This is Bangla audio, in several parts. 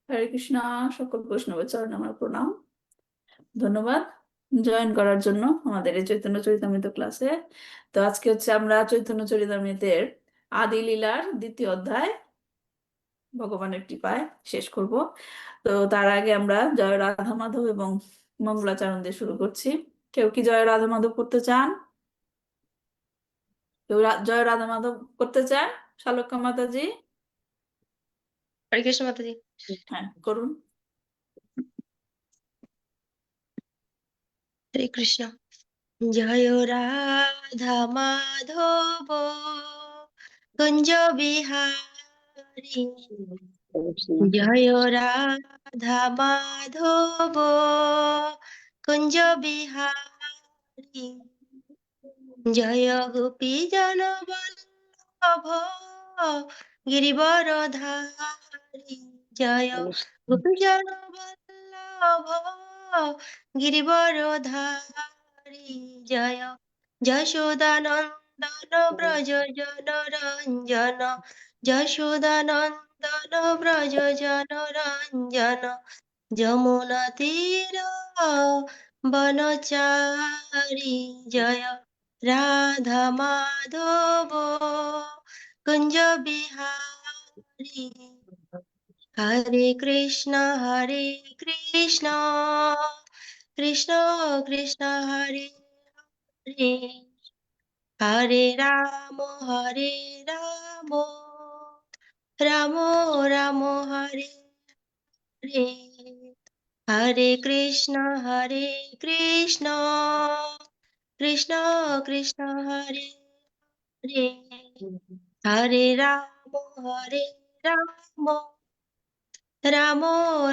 হরে কৃষ্ণা। সকল বৈষ্ণবের চরণে আমার প্রণাম। ধন্যবাদ জয়েন করার জন্য আমাদের এই চৈতন্য চরিতামৃত ক্লাসে। তো আজকে হচ্ছে আমরা চৈতন্য চরিতামৃতের আদি লীলার দ্বিতীয় অধ্যায় ভগবানের কৃপায় শেষ করব। তো তার আগে আমরা জয় রাধা মাধব এবং মঙ্গলাচরণ দিয়ে শুরু করছি। কেউ কি জয় রাধা মাধব করতে চান? কেউ জয় রাধা মাধব করতে চান? শালক্য মাতাজি। হরে কৃষ্ণ মাতাজি। হ্যাঁ, করুন। হরে কৃষ্ণ। জয় রাধা মাধব কুঞ্জ বিহারী, জয় রাধা মাধব কুঞ্জ বিহারী, জয় গোপী জন বল্লভ গিরিবরধারী, জয় গোপী জন বল্লভ গিরিবরধারী, জয় যশোদানন্দন ব্রজ জনরঞ্জন, যশোদানন্দন ব্রজ জনরঞ্জন, যমুনা তীর বনচারী, জয় রাধা মাধব কুঞ্জ বিহারী। হরে কৃষ্ণ কৃষ্ণ কৃষ্ণ হরে হরে, হরে রাম রাম রাম হরে হরে, হরে কৃষ্ণ কৃষ্ণ কৃষ্ণ হরে হরে, হরে রাম রাম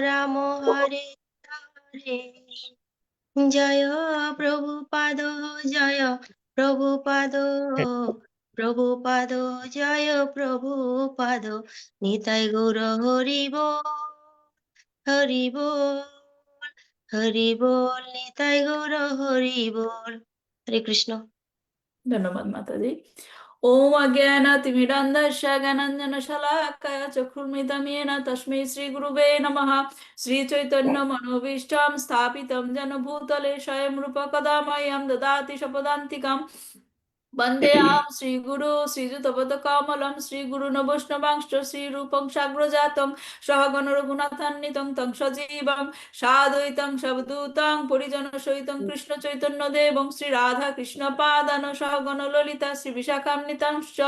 রাম হরে হরে। জয় প্রভুপাদ, জয় প্রভুপাদ, প্রভুপাদ জয় প্রভুপাদ, নিতাই গৌর হরি বল, হরি বল, হরি বল, নিতাই গৌর হরি বল। হরে কৃষ্ণ। ধন্যবাদ মাতাজি। ওম অজ্ঞানাতিমিরান্ধস্য জ্ঞানাঞ্জনশলাকয়া চক্ষুর্মিলিতং येन তস্मै শ্রীগুরুবে নমঃ। শ্রীচৈতন্যমনোভীষ্টং স্থাপিतं येन भूतले स्वयं रूप कदा मह्यं ददाति स्वपदान्तिकम्। वन्देऽहं श्रीगुरु श्रीयुतपदकमलं श्रीगुरुन् वैष्णवांश्च श्रीरूपं साग्रजातं सहगण रघुनाथान्वितं तं सजीवं साद्वैतं सवधूतं परिजनसहितं कृष्णचैतन्यदेवं श्रीराधाकृष्णपादान् सहगण ललिता श्रीविशाखान्वितांश्च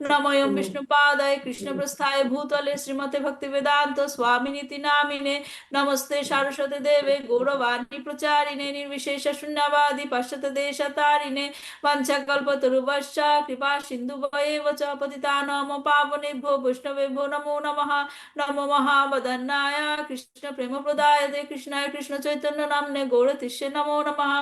नमोऽयं विष्णुपादाय कृष्णप्रस्थाय भूतले श्रीमते भक्तिवेदान्त स्वामिनीति नामिने। नमस्ते सारस्वती देवे गौरवाणी प्रचारिणे निर्विशेष शून्यवादी पाश्चात्य देशतारिणे वंशकल्पतरुभ्यश्च कृपा सिन्धुभ्येव च पतितानां पावनेभ्यो वैष्णवेभ्यो नमो नमः। नमो महावदन्नाय कृष्ण प्रेमप्रदायते कृष्णाय कृष्ण चैतन्य नाम्ने गौरतिष्ये नमो नमः।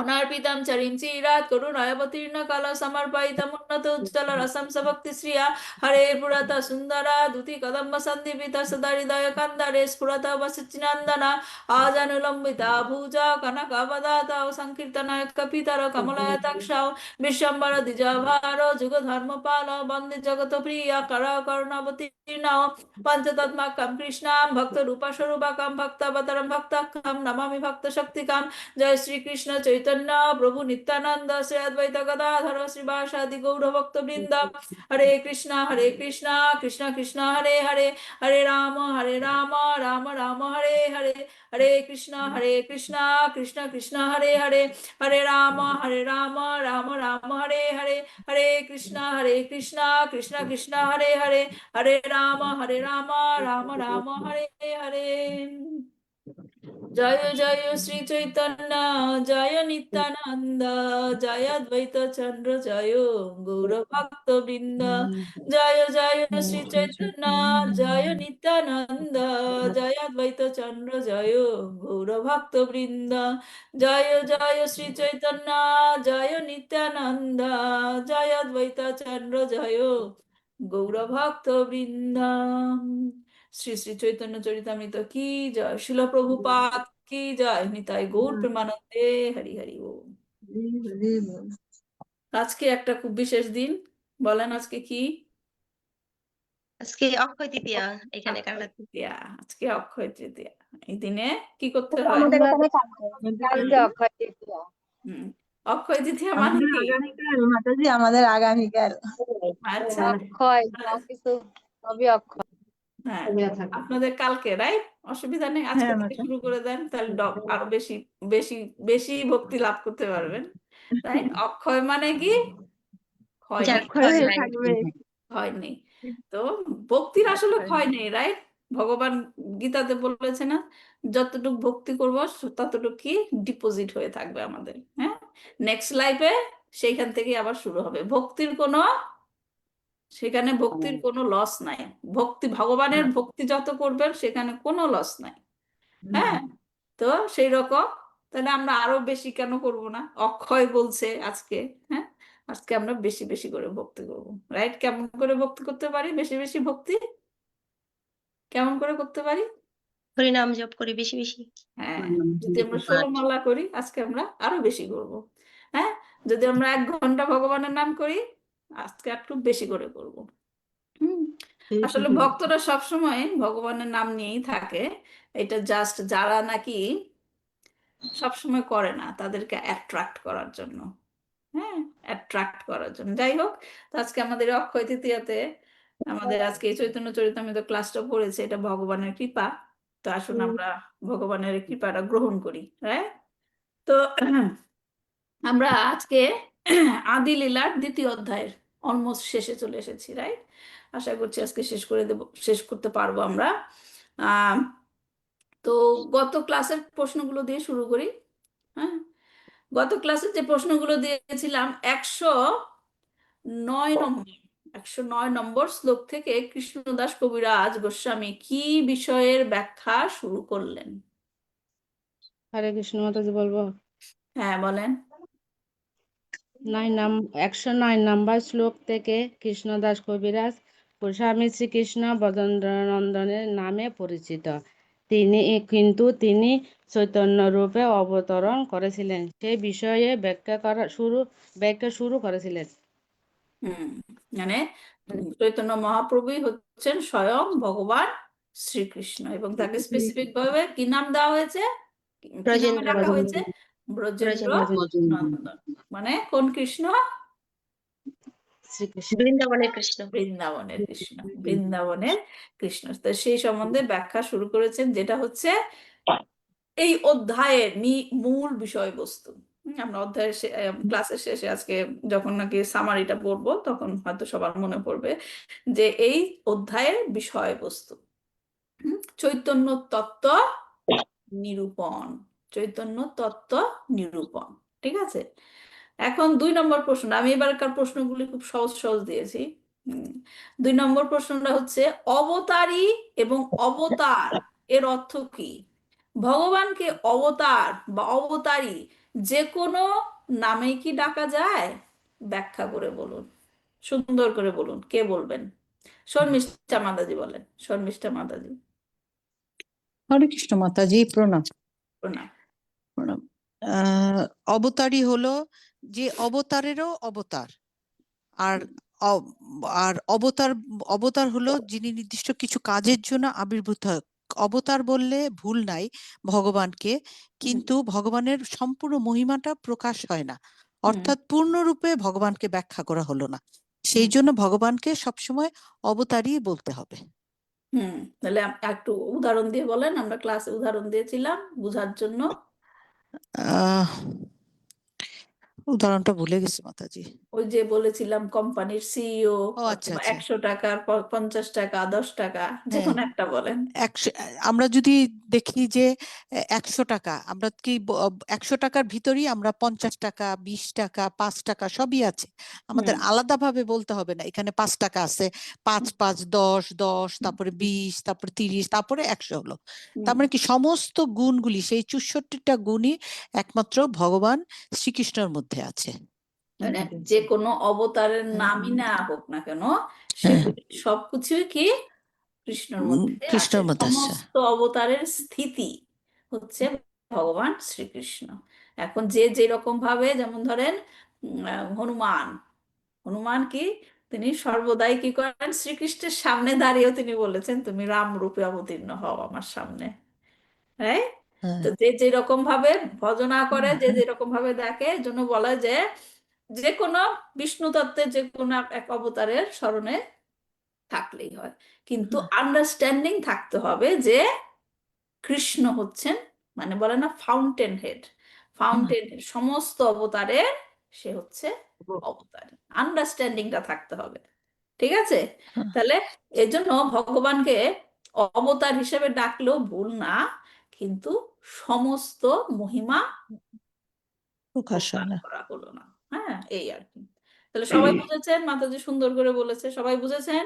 अनार्पितं चरिं चिरात् करुणावतीर्ण कलसमर्पयितमुन्नत उज्ज्वल रसं सभक्तिश्रिया हरे पुरत सुन्दरा दुति कदम्ब सन्दीपित सदा हृदय कन्दरे स्फुरत वसिचिनन्दन आजानुलम्बिता भुजा कनकवदाता संकीर्तनाय कपितर कमलायताक्षौ विश्वम्बर द्विजभार जुगधर्मपाल वन्दे जगत्प्रिय कर कर्णवतीर्ण पञ्चतत्माकं कृष्णां भक्तरूपस्वरूपकं भक्तवतरं भक्तकं नमामि भक्तशक्तिकं। जय श्री कृष्ण चैतन्य प्रभु नित्यानंद श्री अद्वैत गदाधर श्रीवासादि गौर भक्त वृंद। हरे कृष्णा कृष्ण कृष्ण हरे हरे, हरे राम राम राम हरे हरे, हरे कृष्णा कृष्ण कृष्ण हरे हरे, हरे राम राम राम हरे हरे, हरे कृष्णा कृष्ण कृष्ण हरे हरे, हरे राम राम राम हरे हरे। जय जय श्री चैतन्य जय नित्यानंद, जय अद्वैत चंद्र जय गौर भक्त वृंद। जय जय श्री चैतन्य जय नित्यानंद, जय अद्वैत चंद्र जय गौर भक्त वृंद। जय जय श्री चैतन्य जय नित्यानंद, जय अद्वैत चंद्र जय गौर भक्त वृंद। শ্রী শ্রী চৈতন্য চরিতামৃত কি জয়, শিল প্রভুপাদ কি জয়, নিতাই গৌর প্রেমানন্দে হরি হরি ওম। আজকে একটা খুব বিশেষ দিন, বলেন আজকে কি? আজকে অক্ষয় তৃতীয়া এখানে অক্ষয় কাটাচ্ছি। তৃতীয়া, আজকে অক্ষয় তৃতীয়া। এই দিনে কি করতে এটা হয়? আমাদের এখানে কালকে কালকে হুম, অক্ষয় তৃতীয়া। হুম। অক্ষয় তৃতীয়া মানে আমাদের কি? আগামীকাল মাতাজি, আমাদের আগামীকাল। আচ্ছা, অক্ষয় যা কিছু সবই অক্ষয়। হ্যাঁ, আপনাদের কালকে, রাইট? অসুবিধা নেই, আজকে হ্যাঁ থেকে মাতা। শুরু করে দেন, তাহলে আরো বেশি বেশি বেশি ভক্তি লাভ করতে পারবেন, রাইট? অক্ষয় মানে কি? ক্ষয় যার নেই, অক্ষয় ক্ষয় হয়ে নাই। থাকবে। ক্ষয় নেই। তো ভক্তির আসলে অক্ষয় ক্ষয় নেই। নেই, রাইট? ভগবান গীতাতে বলেছে না, যতটুকু ভক্তি করবো ততটুকু কি ডিপোজিট হয়ে থাকবে আমাদের, হ্যাঁ? নেক্সট লাইফে সেইখান থেকে আবার শুরু হবে। সেখানে ভক্তির কোনো লস নাই। ভগবানের ভক্তি যত করবেন সেখানে কোনো লস নাই, হ্যাঁ? তো সেই রকম, তাহলে আমরা আরো বেশি কেন করব না? অক্ষয় বলছে আজকে, হ্যাঁ, আজকে আমরা বেশি বেশি করে ভক্তি করব, রাইট? কেমন করে ভক্তি করতে পারি? বেশি বেশি ভক্তি কেমন করে করতে পারি? হরিনাম জপ করি বেশি বেশি। হ্যাঁ, যদি আমরা 16 মালা করি, আজকে আমরা আরো বেশি করব, হ্যাঁ? যদি আমরা 1 ঘন্টা ভগবানের নাম করি, আজকে একটু বেশি করে করব। হুম। আসলে ভক্তরা সবসময় ভগবানের নাম নিয়েই থাকে। এটা জাস্ট যারা নাকি সবসময় করে না, তাদেরকে অ্যাট্রাক্ট করার জন্য, হ্যাঁ, অ্যাট্রাক্ট করার জন্য। যাই হোক, তো আজকে আমাদের অক্ষয় তৃতীয়াতে আমাদের আজকে এই চৈতন্য চরিতামৃত ক্লাসটা পড়েছে, এটা ভগবানের কৃপা। তো আসুন আমরা ভগবানের এই কৃপাটা গ্রহণ করি, রাইট? তো আমরা আজকে আদি লীলার 2য় অধ্যায়ের অলমোস্ট শেষে চলে এসেছি, রাইট? আশা করছি আজকে শেষ করতে পারবো আমরা। আহ তো গত ক্লাসের প্রশ্নগুলো দিয়ে শুরু করি, হ্যাঁ? গত ক্লাসে যে প্রশ্নগুলো দিয়েছিলাম, 109 নম্বর 109 নম্বর শ্লোক থেকে কৃষ্ণদাস কবিরাজ গোস্বামী কি বিষয়ের ব্যাখ্যা শুরু করলেন? হরে কৃষ্ণ মাতাজি বলবো। হ্যাঁ, বলেন। 109 নম্বর শ্লোক থেকে কৃষ্ণদাস কবিরাজ গোস্বামী শ্রীকৃষ্ণ বদন্দ্রনন্দনের নামে পরিচিত। তিনি চৈতন্য রূপে অবতরণ করেছিলেন সেই বিষয়ে ব্যাখ্যা শুরু করেছিলেন। হুম, মানে চৈতন্য মহাপ্রভুই হচ্ছেন স্বয়ং ভগবান শ্রীকৃষ্ণ, এবং তাকে স্পেসিফিক ভাবে কি নাম দেওয়া হয়েছে, কি নামে ব্রজেন্দ্র ডাকা নন্দন। হয়েছে? ব্রজেন্দ্র ব্রজেন্দ্র নন্দন। মানে কোন কৃষ্ণ? শ্রীকৃষ্ণ। বৃন্দাবনের কৃষ্ণ। বৃন্দাবনের কৃষ্ণ, বৃন্দাবনের কৃষ্ণ। তো সেই সম্বন্ধে ব্যাখ্যা শুরু করেছেন, যেটা হচ্ছে এই অধ্যায়ের মূল বিষয়বস্তু। আমরা ক্লাসের শেষে আজকে যখন নাকি সামারিটা পড়বো, তখন হয়তো সবার মনে পড়বে যে এই অধ্যায়ের বিষয়বস্তু চৈতন্য তত্ত্ব নিরূপণ। চৈতন্য তত্ত্ব নিরূপণ, ঠিক আছে? এখন 2 নম্বর প্রশ্ন, আমি এবারকার প্রশ্নগুলি খুব সহজ সহজ দিয়েছি। 2 নম্বর প্রশ্নটা হচ্ছে অবতারী এবং অবতার এর অর্থ কি? ভগবানকে অবতার বা অবতারী যে কোনো নামে কি ডাকা যায়? ব্যাখ্যা করে বলুন, সুন্দর করে বলুন। কে বলবেন? শর্মিষ্ঠা মাতাজি বলেন, শর্মিষ্ঠা মাতাজি। হরে কৃষ্ণ মাতাজি, প্রণাম। প্রণাম। প্রণাম। অবতারই হলো যে অবতারেরও অবতার। আর অ- আর অবতার অবতার হলো যিনি নির্দিষ্ট কিছু কাজের জন্য আবির্ভূত হয়। অবতার বললে ভুল নাই ভগবানকে, কিন্তু ভগবানের সম্পূর্ণ মহিমাটা প্রকাশ হয় না, হুম, অর্থাৎ পূর্ণরূপে ভগবানকে ব্যাখ্যা করা হলো না। সেই হুম, জন্য ভগবানকে সবসময় অবতারই বলতে হবে। হুম। তাহলে একটু উদাহরণ দিয়ে বলেন, আমরা ক্লাসে উদাহরণ দিয়েছিলাম বোঝার জন্য। আহ উদাহরণটা ভুলে গেছি মাতাজি। ওই যে বলেছিলাম কোম্পানির সিইও, ও আচ্ছা অথবা আচ্ছা, 100 টাকার 50 টাকা, 10 টাকা, যে হ্যাঁ। কোনো একটা বলেন। 100 আমরা যদি দেখি যে 100 টাকা, আমরা কি 100 টাকার ভিতরেই আমরা 50 টাকা, 20 টাকা, 5 টাকা সবই আছে। আমাদের হুম, আলাদাভাবে বলতে হবে না এখানে 5 টাকা আছে, 5 হুম, 5 10 10, তারপরে 20, তারপরে 30, তারপরে 100 হলো। তার হুম। মানে কি সমস্ত গুণগুলি, সেই 64টা গুণই একমাত্র ভগবান শ্রীকৃষ্ণের মধ্যে আছে। মানে যে কোনো অবতারের নামই না হোক না কেন, হ্যাঁ, সেগুলি সবকিছুই কি কৃষ্ণর মধ্যে আছে। কৃষ্ণের মধ্যে আছে। সমস্ত অবতারের স্থিতি হচ্ছে ভগবান শ্রীকৃষ্ণ। এখন যে যেরকম ভাবে, যেমন ধরেন হনুমান, হনুমান কি তিনি সর্বদাই কি করেন, শ্রীকৃষ্ণের সামনে দাঁড়িয়েও তিনি বলেছেন তুমি রাম রূপে অবতীর্ণ হও আমার সামনে, হ্যাঁ। হ্যাঁ তো যে যেরকম ভাবে ভজনা করে, যে যেরকম ভাবে দেখে, এর জন্য বলে যে যে কোনো বিষ্ণু তত্ত্বের যে কোনো এক অবতারের স্মরণে থাকলেই হয়, কিন্তু আন্ডারস্ট্যান্ডিং থাকতে হবে যে কৃষ্ণ হচ্ছেন, মানে বলে না ফাউন্টেন হেড, ফাউন্টেন হেড সমস্ত অবতারের, সে হচ্ছে অবতার। আন্ডারস্ট্যান্ডিংটা থাকতে হবে, ঠিক আছে? তাহলে এর জন্য ভগবানকে অবতার হিসেবে ডাকলেও ভুল না, কিন্তু সমস্ত মহিমা প্রকাশ হয় প্রকাশ না। করা হলো না। হ্যাঁ, এই আর কি। তাহলে সবাই বুঝেছেন? মাতাজি সুন্দর করে বলেছে, সবাই বুঝেছেন?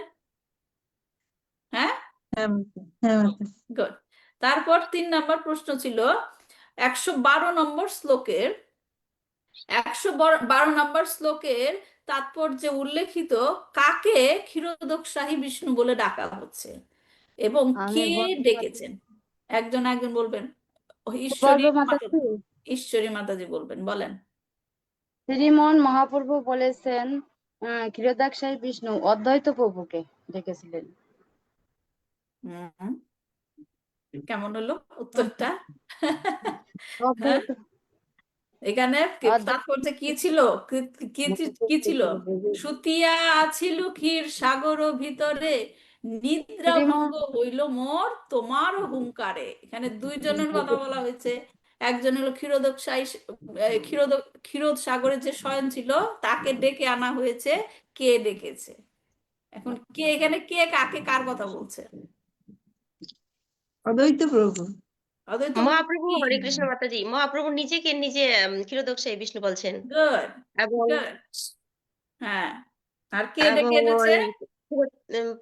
হ্যাঁ, হ্যাঁ মাতা, হ্যাঁ মাতা। গুড। তারপর 3 নম্বর প্রশ্ন ছিল 112 নম্বর শ্লোকের, 112 নম্বর শ্লোকের তাৎপর্যে উল্লেখিত কাকে ক্ষীরোদকশাহী বিষ্ণু বলে ডাকা হচ্ছে এবং আমি কে বলতে পারি। ডেকেছেন? একজন একজন বলবেন। ঈশ্বরী বলবো মাতাজি। ঈশ্বরী মাতাজি বলবেন, বলেন। শ্রীমন মহাপ্রভু বলেছেন ক্ষীরোদাক্ষায়ী বিষ্ণু অদ্বৈত প্রভুকে ডেকেছিলেন। হুম, কেমন হলো উত্তরটা? হ্যাঁ, অদ্বৈত এখানে অদ্বৈত তাৎপর্য কি ছিল? কি ছিল? সুতিয়া আছিল ক্ষীর সাগর ভিতরে, নিদ্রা শ্রীমন ভঙ্গ হইল মোর তোমার হুঙ্কারে। এখানে দুইজনের কথা বলা হয়েছে। একজন হলো ক্ষীরোদ সাগরে যে শয়ন ছিল, তাকে ডেকে আনা হয়েছে। কে ডেকেছে? এখন কে এখানে, কে কাকে কার কথা বলছে? অদ্বৈত প্রভু। অদ্বৈত প্রভু মহাপ্রভু কি? হরে কৃষ্ণ মাতাজি, মহাপ্রভু নিজেকে নিজে ক্ষীরোদকশায়ী বিষ্ণু বলছেন গুড, এবং গুড। হ্যাঁ, আর কে এবং ডেকে এনেছে?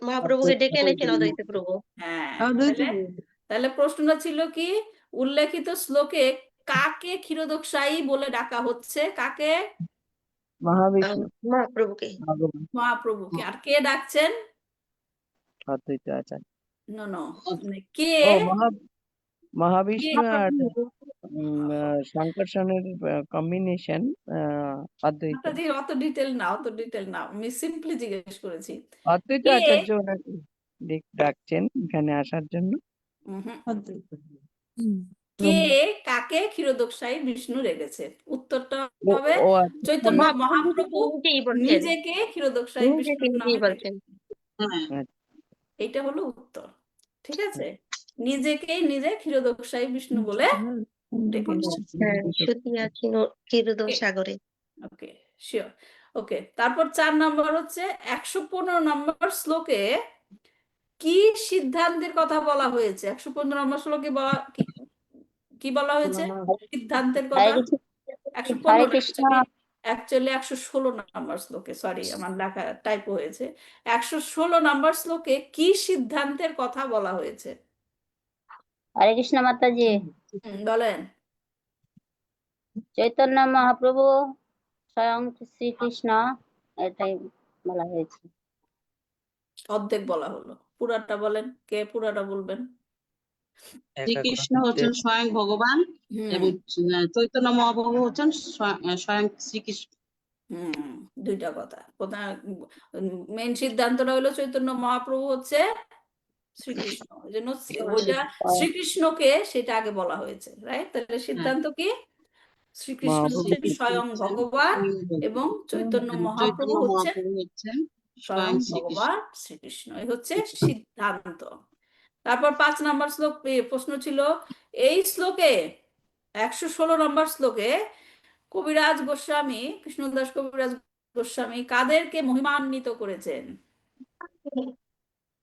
মহাপ্রভুকে ডেকে এনেছেন অদ্বৈত প্রভু। হ্যাঁ, অদ্বৈত তাহলে প্রভু। তাহলে প্রশ্নটা ছিল কি, উল্লেখিত শ্লোকে কাকে ক্ষীরোদকশায়ী বলে ডাকা হচ্ছে? কাকে? মহাবিষ্ণু মহাপ্রভুকে। ভগবান মহাপ্রভুকে। আর কে ডাকছেন? অদ্বৈত আচার্য। নো নো, কে? ও মহাবিষ্ণু আর কে? শঙ্কর্ষণের কম্বিনেশন অদ্বৈত। মাতাজি অত ডিটেল না, অত ডিটেল না, আমি সিম্পলি জিজ্ঞেস করেছি অদ্বৈত কে। আচার্য ওনাকে ডাকছেন এখানে আসার জন্য। উহুম, অদ্বৈত। কে কাকে ক্ষীরোদকশায়ী বিষ্ণু রেখেছে? উত্তরটা ও হবে ও চৈতন্য মহাপ্রভু মহাপ্রভু নিজেই বলছেন, নিজেকে ক্ষীরোদকশায়ী নিজেকে বিষ্ণুর নামে নিজেই বলছেন। হ্যাঁ এইটা হলো উত্তর, ঠিক আছে? নিজেকেই নিজে ক্ষীরোদকশায়ী বিষ্ণু বলে ডেকেছেন। হ্যাঁ, সুতিয়া ক্ষীরোদ সাগরে। ওকে, শিওর। ওকে, তারপর 4 নম্বর হচ্ছে 115 নম্বর শ্লোকে কি সিদ্ধান্তের কথা বলা হয়েছে? 115 নম্বর শ্লোকে বলা কি বলা হয়েছে? সিদ্ধান্তের হরে কথা। কৃষ্ণ। 115 হরে কৃষ্ণ। অ্যাকচুয়ালি 116 নম্বর শ্লোকে, সরি আমার লেখা টাইপো হয়েছে। 116 নম্বর শ্লোকে কি সিদ্ধান্তের কথা বলা হয়েছে? হরে কৃষ্ণ মাতাজি। বলেন। চৈতন্য মহাপ্রভু স্বয়ং শ্রীকৃষ্ণ, এটাই বলা হয়েছে। অর্ধেক বলা হলো, পুরাটা বলেন। কে পুরাটা বলবেন? শ্রীকৃষ্ণ হচ্ছেন স্বয়ং ভগবান এবং চৈতন্য মহাপ্রভু হচ্ছেন স্বয়ং শ্রীকৃষ্ণ। দুইটা কথা। মেন সিদ্ধান্তটা হলো চৈতন্য মহাপ্রভু হচ্ছে শ্রীকৃষ্ণ, ওই জন্য ওইটা শ্রীকৃষ্ণকে সেটা আগে বলা হয়েছে, রাইট? তাহলে সিদ্ধান্ত কি? শ্রীকৃষ্ণ হচ্ছেন স্বয়ং ভগবান এবং চৈতন্য মহাপ্রভু চৈতন্য হচ্ছেন মহাপ্রভু হচ্ছেন স্বয়ং স্বয়ং শ্রীকৃষ্ণ। ভগবান শ্রীকৃষ্ণ। এই হচ্ছে সিদ্ধান্ত। তারপর 5 নম্বর শ্লোক প্রশ্ন ছিল, এই শ্লোকে 116 নম্বর শ্লোকে কবিরাজ গোস্বামী, কৃষ্ণদাস কবিরাজ গোস্বামী কাদেরকে মহিমান্বিত করেছেন?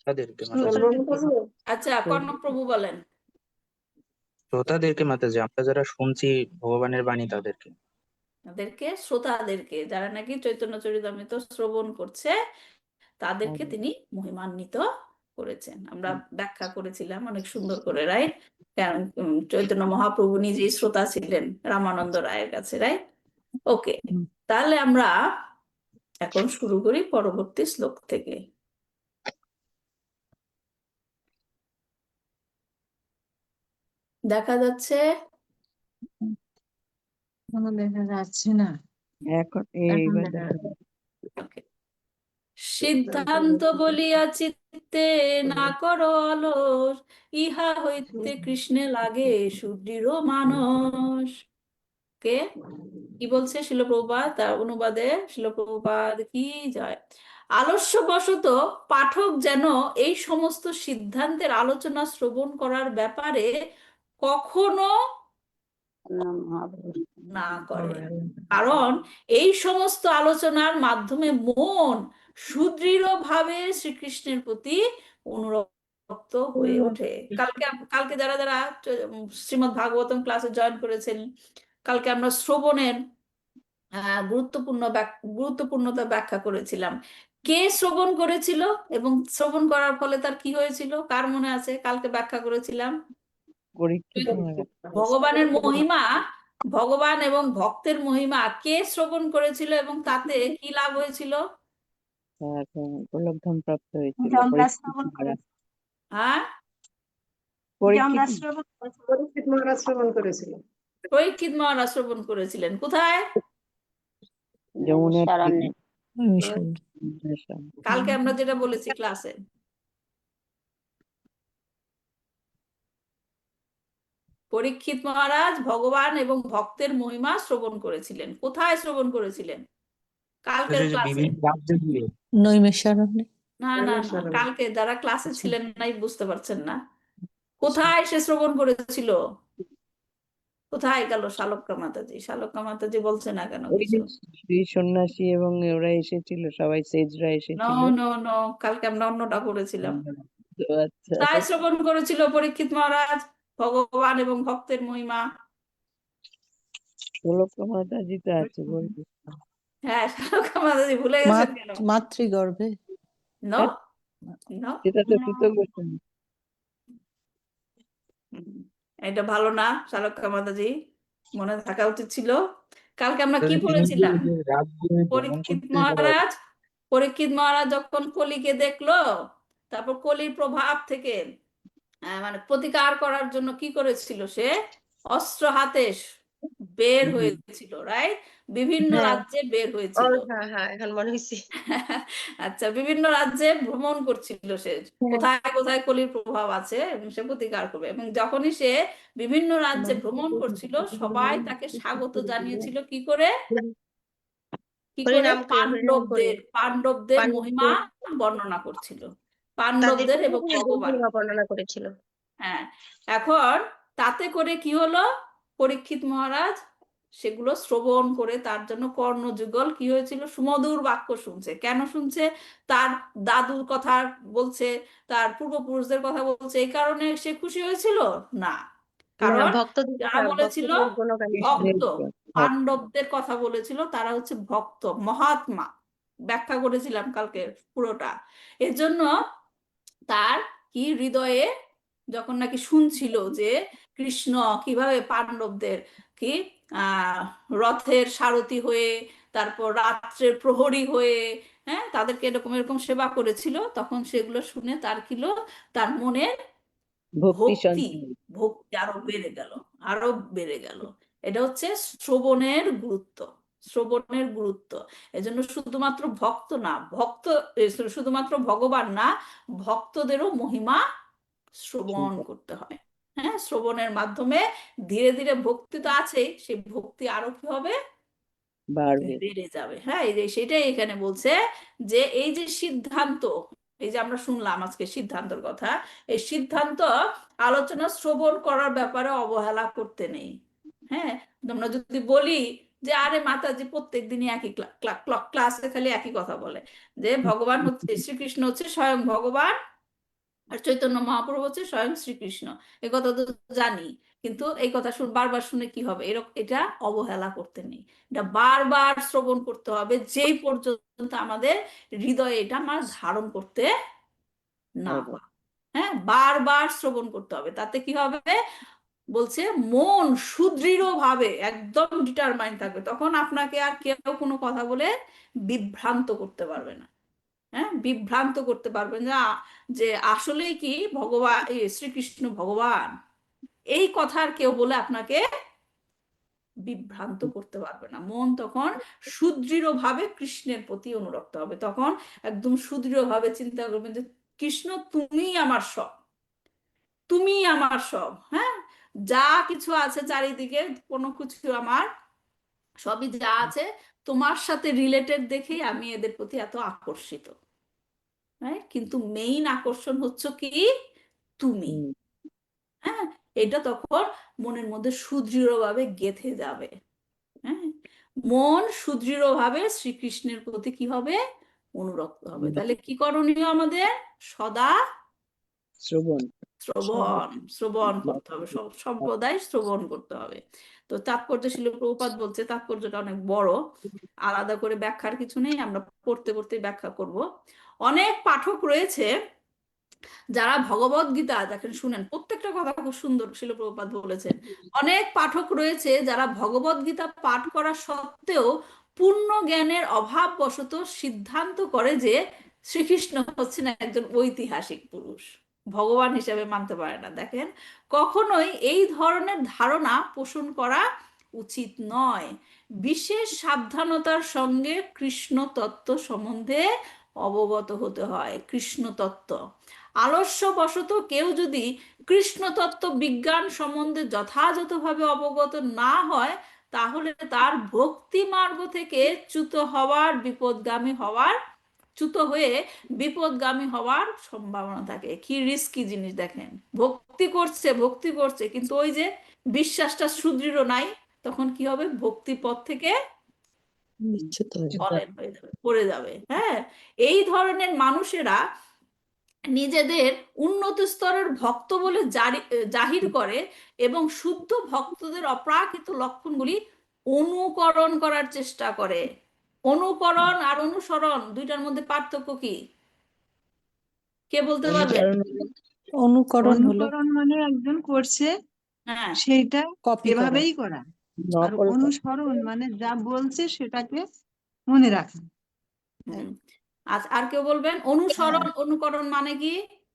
শ্রোতাদেরকে মাতাজি, আচ্ছা, কর্ণব প্রভু বলেন। শ্রোতাদেরকে মাতাজি, আমরা যারা শুনছি ভগবানের বাণী তাদেরকে। তাদেরকে, শ্রোতাদেরকে, যারা নাকি চৈতন্য চরিতামৃত শ্রবণ করছে তাদেরকে তিনি মহিমান্বিত করেছেন। আমরা ব্যাখ্যা করেছিলাম অনেক সুন্দর করে, রাইট? কারণ চৈতন্য মহাপ্রভু নিজেই শ্রোতা ছিলেন রামানন্দ রায়ের কাছে, রাইট? ওকে, তাহলে আমরা এখন শুরু করি পরবর্তী শ্লোক থেকে। দেখা যাচ্ছে? দেখা যাচ্ছে না। এখন এখন এইবার দেখা দেখা যাচ্ছে। ওকে। সিদ্ধান্ত বলিয়া চিত্তে না করো অলস, ইহা হইতে কৃষ্ণে লাগে সুদৃঢ় মানস। কে কি বলছে শিল প্রভুপাদ? তার অনুবাদে শিল প্রভুপাদ কি জয়। আলস্যবশত পাঠক যেন এই সমস্ত সিদ্ধান্তের আলোচনা শ্রবণ করার ব্যাপারে কখনো মহাপ্রভু না করে, কারণ এই সমস্ত আলোচনার মাধ্যমে মন সুদৃঢ়ভাবে শ্রীকৃষ্ণের প্রতি অনুরক্ত হয়ে ওঠে। কালকে কালকে যারা যারা শ্রীমদ্ ভাগবতম ক্লাসে জয়েন করেছেন, কালকে আমরা শ্রবণের গুরুত্বপূর্ণতা ব্যাখ্যা করেছিলাম। কে শ্রবণ করেছিল এবং শ্রবণ করার ফলে তার কি হয়েছিল, কার মনে আছে? কালকে ব্যাখ্যা করেছিলাম পরীক্ষিত মহারাজ। ভগবানের মহিমা, ভগবান এবং ভক্তের মহিমা কে শ্রবণ করেছিল এবং তাতে কি লাভ হয়েছিল? তার গোলকধাম প্রাপ্ত হয়েছিল আমরা পরীক্ষিত শ্রবণ মহারাজ। হ্যাঁ, আমরা পরীক্ষিত পরীক্ষিত মহারাজ শ্রবণ করেছিল। পরীক্ষিত মহারাজ শ্রবণ করেছিলেন কোথায়? যমুনার শরণ্যে তীরে। কালকে আমরা যেটা বলেছি ক্লাসে, পরীক্ষিত মহারাজ ভগবান এবং ভক্তের মহিমা শ্রবণ করেছিলেন। কোথায় শ্রবণ করেছিলেন? কালকের ক্লাসে। বিভিন্ন রাজ্যে গিয়ে নৈমিষারণ্যে। না না না, কালকে যারা ক্লাসে ছিলেন নাই বুঝতে পারছেন না। কোথায় সে শ্রবণ করেছিল? কোথায় গেল শালক্কা মাতাজি? শালক্কা মাতাজি বলছে না কেন ওই কিছু? শ্রী সন্ন্যাসী এবং ওরা এসেছিল, সবাই সেজরা নো এসেছিল। নো নো, কালকে আমরা অন্যটা করেছিলাম। তো আচ্ছা, তাই শ্রবণ করেছিল পরীক্ষিত মহারাজ ভগবান এবং ভক্তের মহিমা। গোলক মাতাজি তো আছে বলবো। হ্যাঁ, শালক্কা মাতাজি ভুলে গেছেন কেন? মাতৃগর্ভে। নো নো, সেটা তো সুতো গোস্বামী। এটা ভালো না শালক্কা মাতাজি, মনে থাকা উচিত ছিল। কালকে আমরা কি পড়েছিলাম? রাজ্যে ভ্রমণ পরীক্ষিত করতে মহারাজ, পরীক্ষিত মহারাজ যখন কলিকে দেখলো, তারপর কলির প্রভাব থেকে মানে প্রতিকার করার জন্য কি করেছিল? সে অস্ত্র হাতে বের হয়েছিল, রাইট? বিভিন্ন হ্যাঁ, রাজ্যে বের হয়েছিল। হ্যাঁ হ্যাঁ, এখন মনে হয়েছে। আচ্ছা, বিভিন্ন রাজ্যে ভ্রমণ করছিল সে, কোথায় কোথায় কলির প্রভাব আছে এবং সে প্রতিকার করবে। এবং যখনই সে বিভিন্ন রাজ্যে ভ্রমণ করছিল, সবাই তাকে স্বাগত জানিয়েছিল কি করে? কি করে? হরিনাম করে, হরিনাম করে পাণ্ডবদের মহিমা পাণ্ডবদের বর্ণনা করছিল, তাদের পাণ্ডবদের এবং ভগবান। মহিমা বর্ণনা করেছিল। হ্যাঁ, এখন তাতে করে কি হলো? পরীক্ষিত মহারাজ সেগুলো শ্রবণ করে তার জন্য কর্ণযুগল কি হয়েছিল? সুমধুর বাক্য শুনছে। কেন শুনছে? তার দাদুর কথা বলছে, তার পূর্বপুরুষদের কথা বলছে, এই কারণে সে খুশি হয়েছিল না, না, কারণ ভক্তদের যারা কথা, বলেছিল ভক্তদের গুণগান ভক্ত, শুনে। পাণ্ডবদের কথা বলেছিল, তারা হচ্ছে ভক্ত মহাত্মা। ব্যাখ্যা করেছিলাম কালকে পুরোটা। এজন্য তার কি হৃদয়ে যখন নাকি শুনছিল যে কৃষ্ণ কিভাবে পাণ্ডবদের কি রথের সারথি হয়ে, তারপর রাত্রের প্রহরী হয়ে, হ্যাঁ, তাদেরকে এরকম এরকম সেবা করেছিল, তখন সেগুলো শুনে তার কিলো, তার মনে ভক্তি ভক্তি, সঞ্চার। ভক্তি আরো বেড়ে গেল, আরো বেড়ে গেল। এটা হচ্ছে শ্রবণের গুরুত্ব, শ্রবণের গুরুত্ব। এজন্য শুধুমাত্র ভক্ত না, শুধুমাত্র ভগবান না, ভক্তদেরও মহিমা শ্রবণ করতে হয়। হ্যাঁ, শ্রবণের মাধ্যমে ধীরে ধীরে ভক্তি তো আছেই, সেই ভক্তি আরো কি হবে? বাড়বে। বেড়ে যাবে। হ্যাঁ, এই যে সেটাই এখানে বলছে যে এই যে সিদ্ধান্ত, এই যে আমরা শুনলাম আজকে সিদ্ধান্তর কথা, এই সিদ্ধান্ত আলোচনা শ্রবণ করার ব্যাপারে অবহেলা করতে নেই। হ্যাঁ, আমরা যদি বলি যে আরে মাতাজি প্রত্যেক দিনই একই ক্লাসে খালি একই কথা বলে, যে ভগবান হচ্ছে শ্রীকৃষ্ণ, হচ্ছে স্বয়ং ভগবান, আর চৈতন্য মহাপ্রভু হচ্ছে স্বয়ং শ্রীকৃষ্ণ, এই কথা তো জানি, কিন্তু এই কথা বারবার শুনে কি হবে? এরকম, এটা অবহেলা করতে নেই, এটা বারবার শ্রবণ করতে হবে, যেই পর্যন্ত আমাদের হৃদয়ে এটা আমরা ধারণ করতে না পারি। হ্যাঁ, বারবার শ্রবণ করতে হবে, তাতে কি হবে? বলছে মন সুদৃঢ় ভাবে একদম ডিটারমাইন্ড থাকবে, তখন আপনাকে আর কেউ কোনো কথা বলে বিভ্রান্ত করতে পারবে না। হ্যাঁ, বিভ্রান্ত করতে পারবেন যে যে আসলেই কি শ্রীকৃষ্ণ ভগবান, এই কথা আর কেউ বলে আপনাকে বিভ্রান্ত করতে পারবে না। মন তখন সুদৃঢ়ভাবে কৃষ্ণের প্রতি অনুরক্ত হবে। তখন একদম সুদৃঢ়ভাবে চিন্তা করবেন যে কৃষ্ণ তুমিই আমার সব, তুমি আমার সব। হ্যাঁ, যা কিছু আছে চারিদিকে, কোনো কিছু আমার, সবই যা আছে তোমার সাথে রিলেটেড দেখেই আমি এদের প্রতি এত আকর্ষিত। হ্যাঁ, কিন্তু মেইন আকর্ষণ হচ্ছে কি তুমি। হ্যাঁ, এটা তখন মনের মধ্যে সুদৃঢ়ভাবে গেঁথে যাবে। হ্যাঁ, মন সুদৃঢ়ভাবে শ্রীকৃষ্ণের প্রতি কি হবে? অনুরক্ত হবে। তাহলে কি করণীয় আমাদের? সদা শ্রবণ শ্রবণ করতে হবে, সম্প্রদায় শ্রবণ করতে হবে। তো তাৎপর্য শিল প্রভুপাদ বলছে, তাৎপর্যটা অনেক বড়, আলাদা করে ব্যাখ্যার কিছু নেই, আমরা পড়তে পড়তে ব্যাখ্যা করব। অনেক পাঠক রয়েছে যারা ভগবদ গীতা, দেখেন শুনেন, প্রত্যেকটা কথা খুব সুন্দর শিল প্রভুপাদ বলেছেন। অনেক পাঠক রয়েছে যারা ভগবদ গীতা পাঠ করা সত্ত্বেও পূর্ণ জ্ঞানের অভাববশত সিদ্ধান্ত করে যে শ্রীকৃষ্ণ হচ্ছেন একজন ঐতিহাসিক পুরুষ, ভগবান হিসেবে মানতে পারে না। দেখেন, কখনোই এই ধরনের ধারণা পোষণ করা উচিত নয়। বিশেষ সাবধানতার সঙ্গে কৃষ্ণ তত্ত্ব সম্বন্ধে অবগত হতে হয়। কৃষ্ণ তত্ত্ব, আলস্যবশত কেউ যদি কৃষ্ণ তত্ত্ব বিজ্ঞান সম্বন্ধে যথাযথভাবে অবগত না হয়, তাহলে তার ভক্তি মার্গ থেকে চ্যুত হয়ে বিপদগামী হওয়ার সম্ভাবনা থাকে। কি রিস্কি জিনিস দেখেন, ভক্তি করছে কিন্তু ওই যে বিশ্বাসটা সুদৃঢ় নাই, তখন কি হবে? ভক্তি পথ থেকে পলায়ন হয়ে যাবে, পড়ে যাবে। হ্যাঁ, এই ধরনের মানুষেরা নিজেদের উন্নত স্তরের ভক্ত বলে জাহির করে এবং শুদ্ধ ভক্তদের অপ্রাকৃত লক্ষণগুলি অনুকরণ করার চেষ্টা করে। অনুকরণ আর অনুসরণ দুইটার মধ্যে পার্থক্য কি? কে বলতে পারবেন? অনুকরণ হলো অনুকরণ মানে একজন করছে হ্যাঁ, সেইটা কপি করা, এভাবেই করা, আর নকল করা। অনুসরণ মানে যা বলছে সেটাকে মনে রাখা। হুম। আচ্ছা, আর কেউ বলবেন অনুসরণ অনুকরণ মানে কি?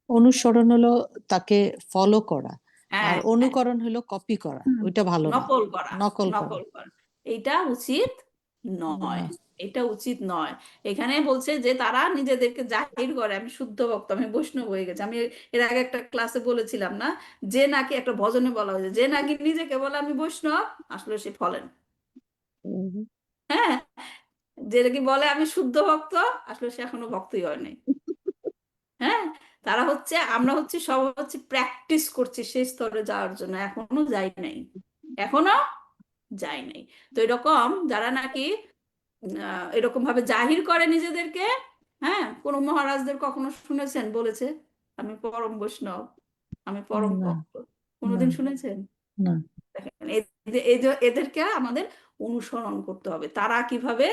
অনুসরণ হলো তাকে ফলো করা, হ্যাঁ, আর অনুকরণ হলো কপি করা, ওইটা ভালো না, নকল করা, নকল করা। নকল করা, এইটা উচিত নয়, না। এটা উচিত নয়। এখানে বলছে যে তারা নিজেদেরকে জাহির করে আমি শুদ্ধ ভক্ত, আমি বৈষ্ণব হয়ে গেছি। আমি এর আগে একটা ক্লাসে বলেছিলাম না, যে নাকি একটা ভজনে বলা হয়েছে, যে নাকি নিজেকে বলে আমি বৈষ্ণব, আসলে সে ফলেন। হ্যাঁ, যে নাকি বলে আমি শুদ্ধ ভক্ত, আসলে সে এখনো ভক্তই হয় নাই। হ্যাঁ, তারা হচ্ছে, আমরা হচ্ছে সব হচ্ছে প্র্যাকটিস করছি সেই স্তরে যাওয়ার জন্য, এখনো যাই নাই, এখনো যাই নাই। তো এরকম যারা নাকি এরকম ভাবে জাহির করে নিজেদেরকে, হ্যাঁ, কোন মহারাজদের কখনো শুনেছেন বলেছে আমি পরম বৈষ্ণব, আমি পরম না, ভক্ত? কোনোদিন শুনেছেন? না। দেখেন, এদেরকে আমাদের অনুসরণ করতে হবে। তারা কিভাবে,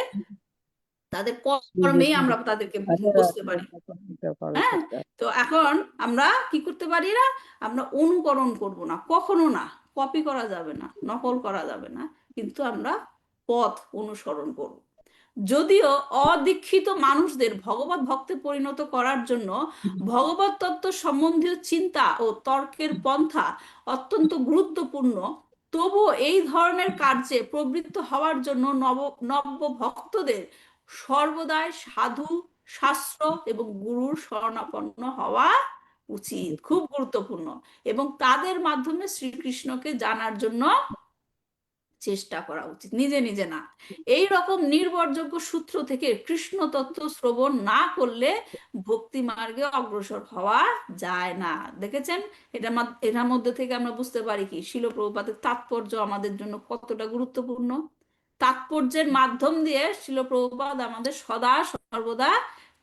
তাদের কর্মেই আমরা তাদেরকে বুঝতে পারি। হ্যাঁ, তো এখন আমরা কি করতে পারি না? আমরা অনুকরণ করব না, কখনো না। কপি করা যাবে না, নকল করা যাবে না, কিন্তু আমরা পথ অনুসরণ করব। যদিও অদীক্ষিত মানুষদের ভগবত ভক্তে পরিণত করার জন্য ভগবত তত্ত্ব সম্বন্ধীয় চিন্তা ও তর্কের পন্থা অত্যন্ত গুরুত্বপূর্ণ, তবুও এই ধরনের কার্যে প্রবৃত্ত হওয়ার জন্য নব্য ভক্তদের সর্বদাই সাধু, শাস্ত্র এবং গুরুর শরণাপন্ন হওয়া উচিত, খুব গুরুত্বপূর্ণ, এবং তাদের মাধ্যমে শ্রীকৃষ্ণকে জানার জন্য চেষ্টা করা উচিত, নিজে নিজে না। এই রকম নির্ভরযোগ্য সূত্র থেকে কৃষ্ণ তত্ত্ব শ্রবণ না করলে ভক্তি মার্গে অগ্রসর হওয়া যায় না। দেখেছেন, এটার মধ্যে থেকে আমরা বুঝতে পারি কি শিল প্রভুপাদের তাৎপর্য আমাদের জন্য কতটা গুরুত্বপূর্ণ। তাৎপর্যের মাধ্যম দিয়ে শিল প্রভুপাদ আমাদের সদা সর্বদা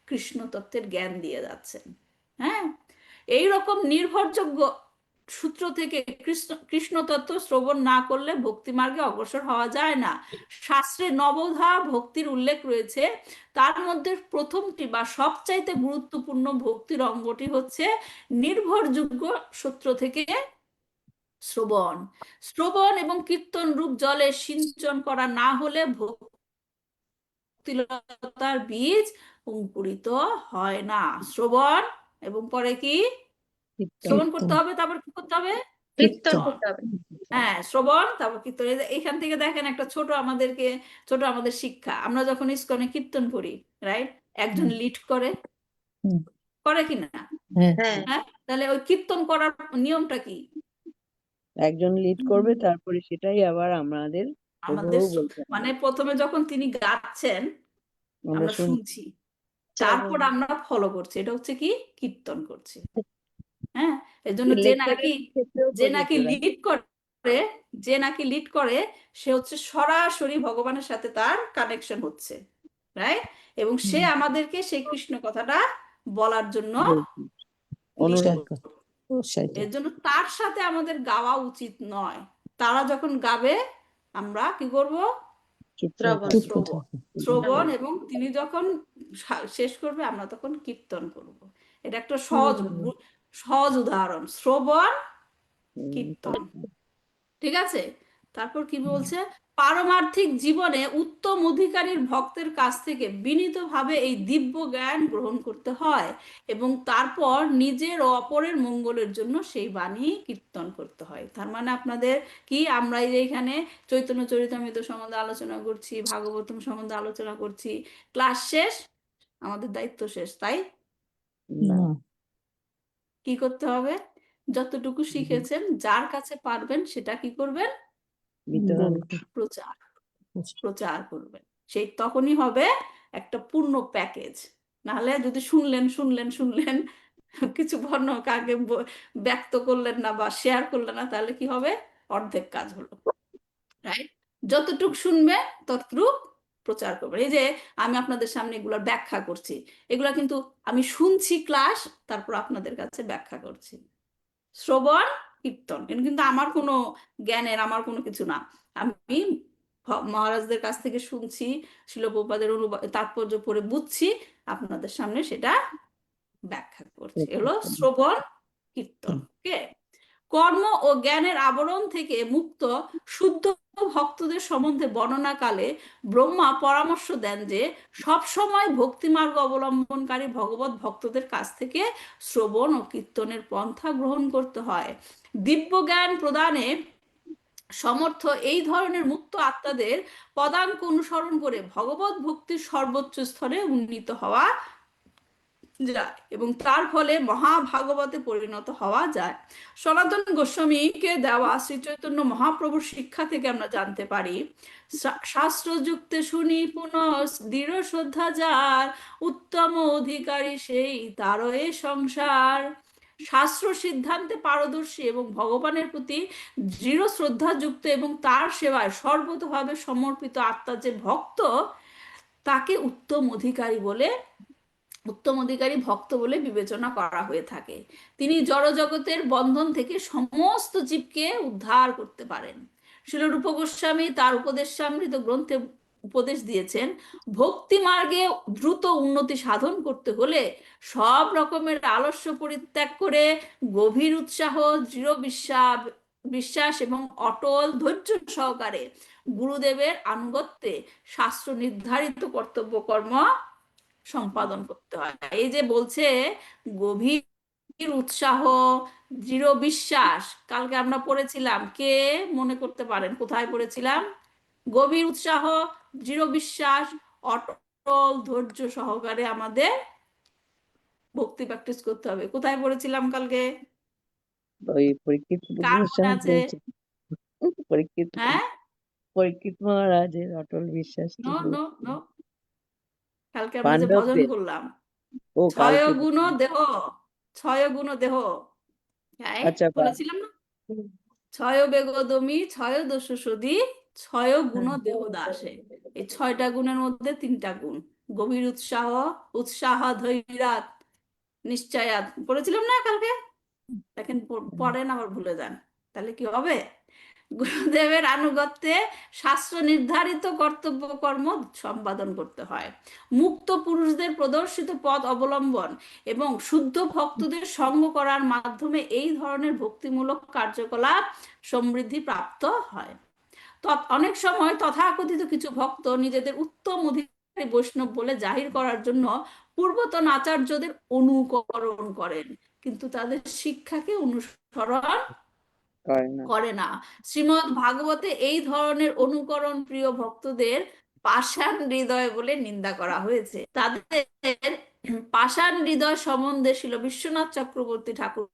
কৃষ্ণ তত্ত্বের জ্ঞান দিয়ে যাচ্ছেন। হ্যাঁ, এই রকম নির্ভরযোগ্য সূত্র থেকে কৃষ্ণ তত্ত্ব শ্রবণ না করলে ভক্তি মার্গে অগ্রসর হওয়া যায় না। শাস্ত্রে নবধা ভক্তির উল্লেখ রয়েছে, তার মধ্যে প্রথমটি বা সবচাইতে গুরুত্বপূর্ণ ভক্তির অঙ্গটি হচ্ছে নির্ভরযোগ্য সূত্র থেকে শ্রবণ। শ্রবণ এবং কীর্তন রূপ জলে সিঞ্চন করা না হলে ভক্তিলতার বীজ অঙ্কুরিত হয় না। শ্রবণ এবং পরে কি? শ্রবণ করতে হবে, তারপর কি করতে হবে? কীর্তন কীর্তন। করতে হবে। হ্যাঁ, শ্রবণ, তারপর কীর্তন। এই যে এইখান থেকে দেখেন একটা ছোট আমাদের শিক্ষা। আমরা যখন ইসকনে কীর্তন করি, রাইট, একজন লিড করে হুম। করে কি না? হ্যাঁ, হ্যাঁ হ্যাঁ, তাহলে ওই কীর্তন করার নিয়মটা কি? একজন লিড করবে, তারপরে সেটাই আবার আমাদের আমাদের প্রভু বলতে হবে। মানে প্রথমে যখন তিনি গাচ্ছেন আমরা আমরা শুনছি। শুনছি, তারপর আমরা ফলো করছি, এটা হচ্ছে কি কীর্তন করছি। হ্যাঁ, এর জন্য যে নাকি লেকচারের ক্ষেত্রেও প্রযোজ্য, right? যে নাকি লিড করে সে হচ্ছে সরাসরি ভগবানের সাথে তার কানেকশন হচ্ছে, রাইট, এবং সে আমাদেরকে সেই কৃষ্ণ কথাটা বলার জন্য বলছি, lead অনুরোধ করছে। উৎসাহিত। এর জন্য তার সাথে আমাদের গাওয়া উচিত নয়। তারা যখন গাবে আমরা কি করব? চুপ শ্রবণ। থাকো। শ্রবণ, এবং তিনি যখন শেষ করবে আমরা তখন কীর্তন করব। এটা একটা সহজ উদাহরণ, শ্রবণ, কীর্তন। ঠিক আছে, তারপর কি বলছে? পারমার্থিক জীবনে উত্তম অধিকারীর ভক্তের কাছ থেকে বিনীতভাবে এই দিব্য জ্ঞান গ্রহণ করতে হয় এবং তারপর নিজের ও অপরের মঙ্গলের জন্য সেই বাণী কীর্তন করতে হয়। তার মানে আপনাদের কি, আমরা এই যে এখানে চৈতন্য চরিতামৃত সম্বন্ধে আলোচনা করছি, ভাগবতম সম্বন্ধে আলোচনা করছি, ক্লাস শেষ, আমাদের দায়িত্ব শেষ, তাই? না, কি করতে হবে? যতটুকু শিখেছেন, যার কাছে পারবেন সেটা কি করবেন? বিতরণ প্রচার করবেন। সেই তখনই হবে একটা পূর্ণ প্যাকেজ। নাহলে যদি শুনলেন কিছু কাকে ব্যক্ত করলেন না বা শেয়ার করলেন না, তাহলে কি হবে? অর্ধেক কাজ হলো, রাইট? যতটুক শুনবে ততটুক প্রচার করবে। এই যে আমি আপনাদের সামনে এগুলোর ব্যাখ্যা করছি, এগুলা কিন্তু আমি শুনছি ক্লাস, তারপর আপনাদের কাছে ব্যাখ্যা করছি। শ্রবণ, কীর্তন, এটা কিন্তু আমার কোনো জ্ঞানের, আমার কোনো কিছু না। আমি মহারাজদের কাছ থেকে শুনছি, শিল প্রভুপাদের তাৎপর্য পড়ে বুঝছি, আপনাদের সামনে সেটা ব্যাখ্যা করছি। এগুলো শ্রবণ, কীর্তন। ওকে, কর্ম ও জ্ঞানের আবরণ থেকে মুক্ত শুদ্ধ ভক্তদের সম্বন্ধে বর্ণনাকালে ব্রহ্মা পরামর্শ দেন যে সব সময় ভক্তিমার্গ অবলম্বনকারী ভগবত ভক্তদের কাছ থেকে শ্রবণ ও কীর্তনের পন্থা গ্রহণ করতে হয়। দিব্য জ্ঞান প্রদানে সমর্থ এই ধরনের মুক্ত আত্মাদের পদাঙ্ক অনুসরণ করে ভগবত ভক্তির সর্বোচ্চ স্তরে উন্নীত হওয়া যায় এবং তার ফলে মহাভাগবতে পরিণত হওয়া যায়। সনাতন গোস্বামীকে দেওয়া শ্রী চৈতন্য মহাপ্রভুর শিক্ষা থেকে আমরা জানতে পারি, শাস্ত্রযুক্তে শুনি পুনঃ দৃঢ় শ্রদ্ধা যার, উত্তম অধিকারী সেই তারও এ সংসার। শাস্ত্র সিদ্ধান্তে পারদর্শী এবং ভগবানের প্রতি দৃঢ় শ্রদ্ধাযুক্ত এবং তার সেবায় সর্বতভাবে সমর্পিত আত্মা যে ভক্ত, তাকে উত্তম অধিকারী ভক্ত বলে বিবেচনা করা হয়ে থাকে। তিনি জড়জগতের বন্ধন থেকে সমস্ত জীবকে উদ্ধার করতে পারেন। শ্রীল রূপ গোস্বামী তার উপদেশামৃত গ্রন্থে উপদেশ দিয়েছেন, ভক্তি মার্গে দ্রুত উন্নতি সাধন করতে হলে সব রকমের আলস্য পরিত্যাগ করে গভীর উৎসাহ, দৃঢ় বিশ্বাস এবং অটল ধৈর্য সহকারে গুরুদেবের আনুগত্যে শাস্ত্র নির্ধারিত কর্তব্য কর্ম সম্পাদন করতে হয়। এই যে বলছে গভীর উৎসাহ, দৃঢ় বিশ্বাস, কালকে আমরা পড়েছিলাম, কে মনে করতে পারেন কোথায় পড়েছিলাম? গভীর উৎসাহ, দৃঢ় বিশ্বাস, অটল ধৈর্য সহকারে আমাদের ভক্তি প্র্যাকটিস করতে হবে। কোথায় পড়েছিলাম কালকে? ওই পরীক্ষিত কার মনে আছে? হ্যাঁ, পরীক্ষিত মহারাজের অটল বিশ্বাস নো নো নো, কালকে আমরা যে ভজন পাণ্ডবদের। করলাম, ও ছয় কালকে গুণ দেহ, হ্যাঁ, আচ্ছা বলেছিলাম না? ছয় বেগদমি, ছয় দোষ সদি, ছয় গুণ দেহ দাসে। এই 6টা গুণের মধ্যে 3টা গুণ, গভীর উৎসাহ, ধৈর্যাৎ, নিশ্চয়াৎ, পড়েছিলাম না কালকে? দেখেন, পড়েন আবার ভুলে যান, তাহলে কি হবে? গুরুদেবের আনুগত্যে শাস্ত্র নির্ধারিত কর্তব্য কর্ম সম্পাদন করতে হয়। মুক্ত পুরুষদের প্রদর্শিত পথ অবলম্বন এবং শুদ্ধ ভক্তদের সঙ্গ করার মাধ্যমে এই ধরনের ভক্তিমূলক কার্যকলাপ সমৃদ্ধি প্রাপ্ত হয়। অনেক সময় তথাকথিত কিছু ভক্ত নিজেদের উত্তম অধিকারী বৈষ্ণব বলে জাহির করার জন্য পূর্বতন আচার্যদের অনুকরণ করেন, কিন্তু তাদের শিক্ষাকে অনুসরণ করে না। শ্রীমদ্ ভাগবতে এই ধরনের অনুকরণ প্রিয় ভক্তদের পাষাণ হৃদয় বলে নিন্দা করা হয়েছে। তাদের পাষাণ হৃদয় সম্বন্ধে ছিল বিশ্বনাথ চক্রবর্তী ঠাকুর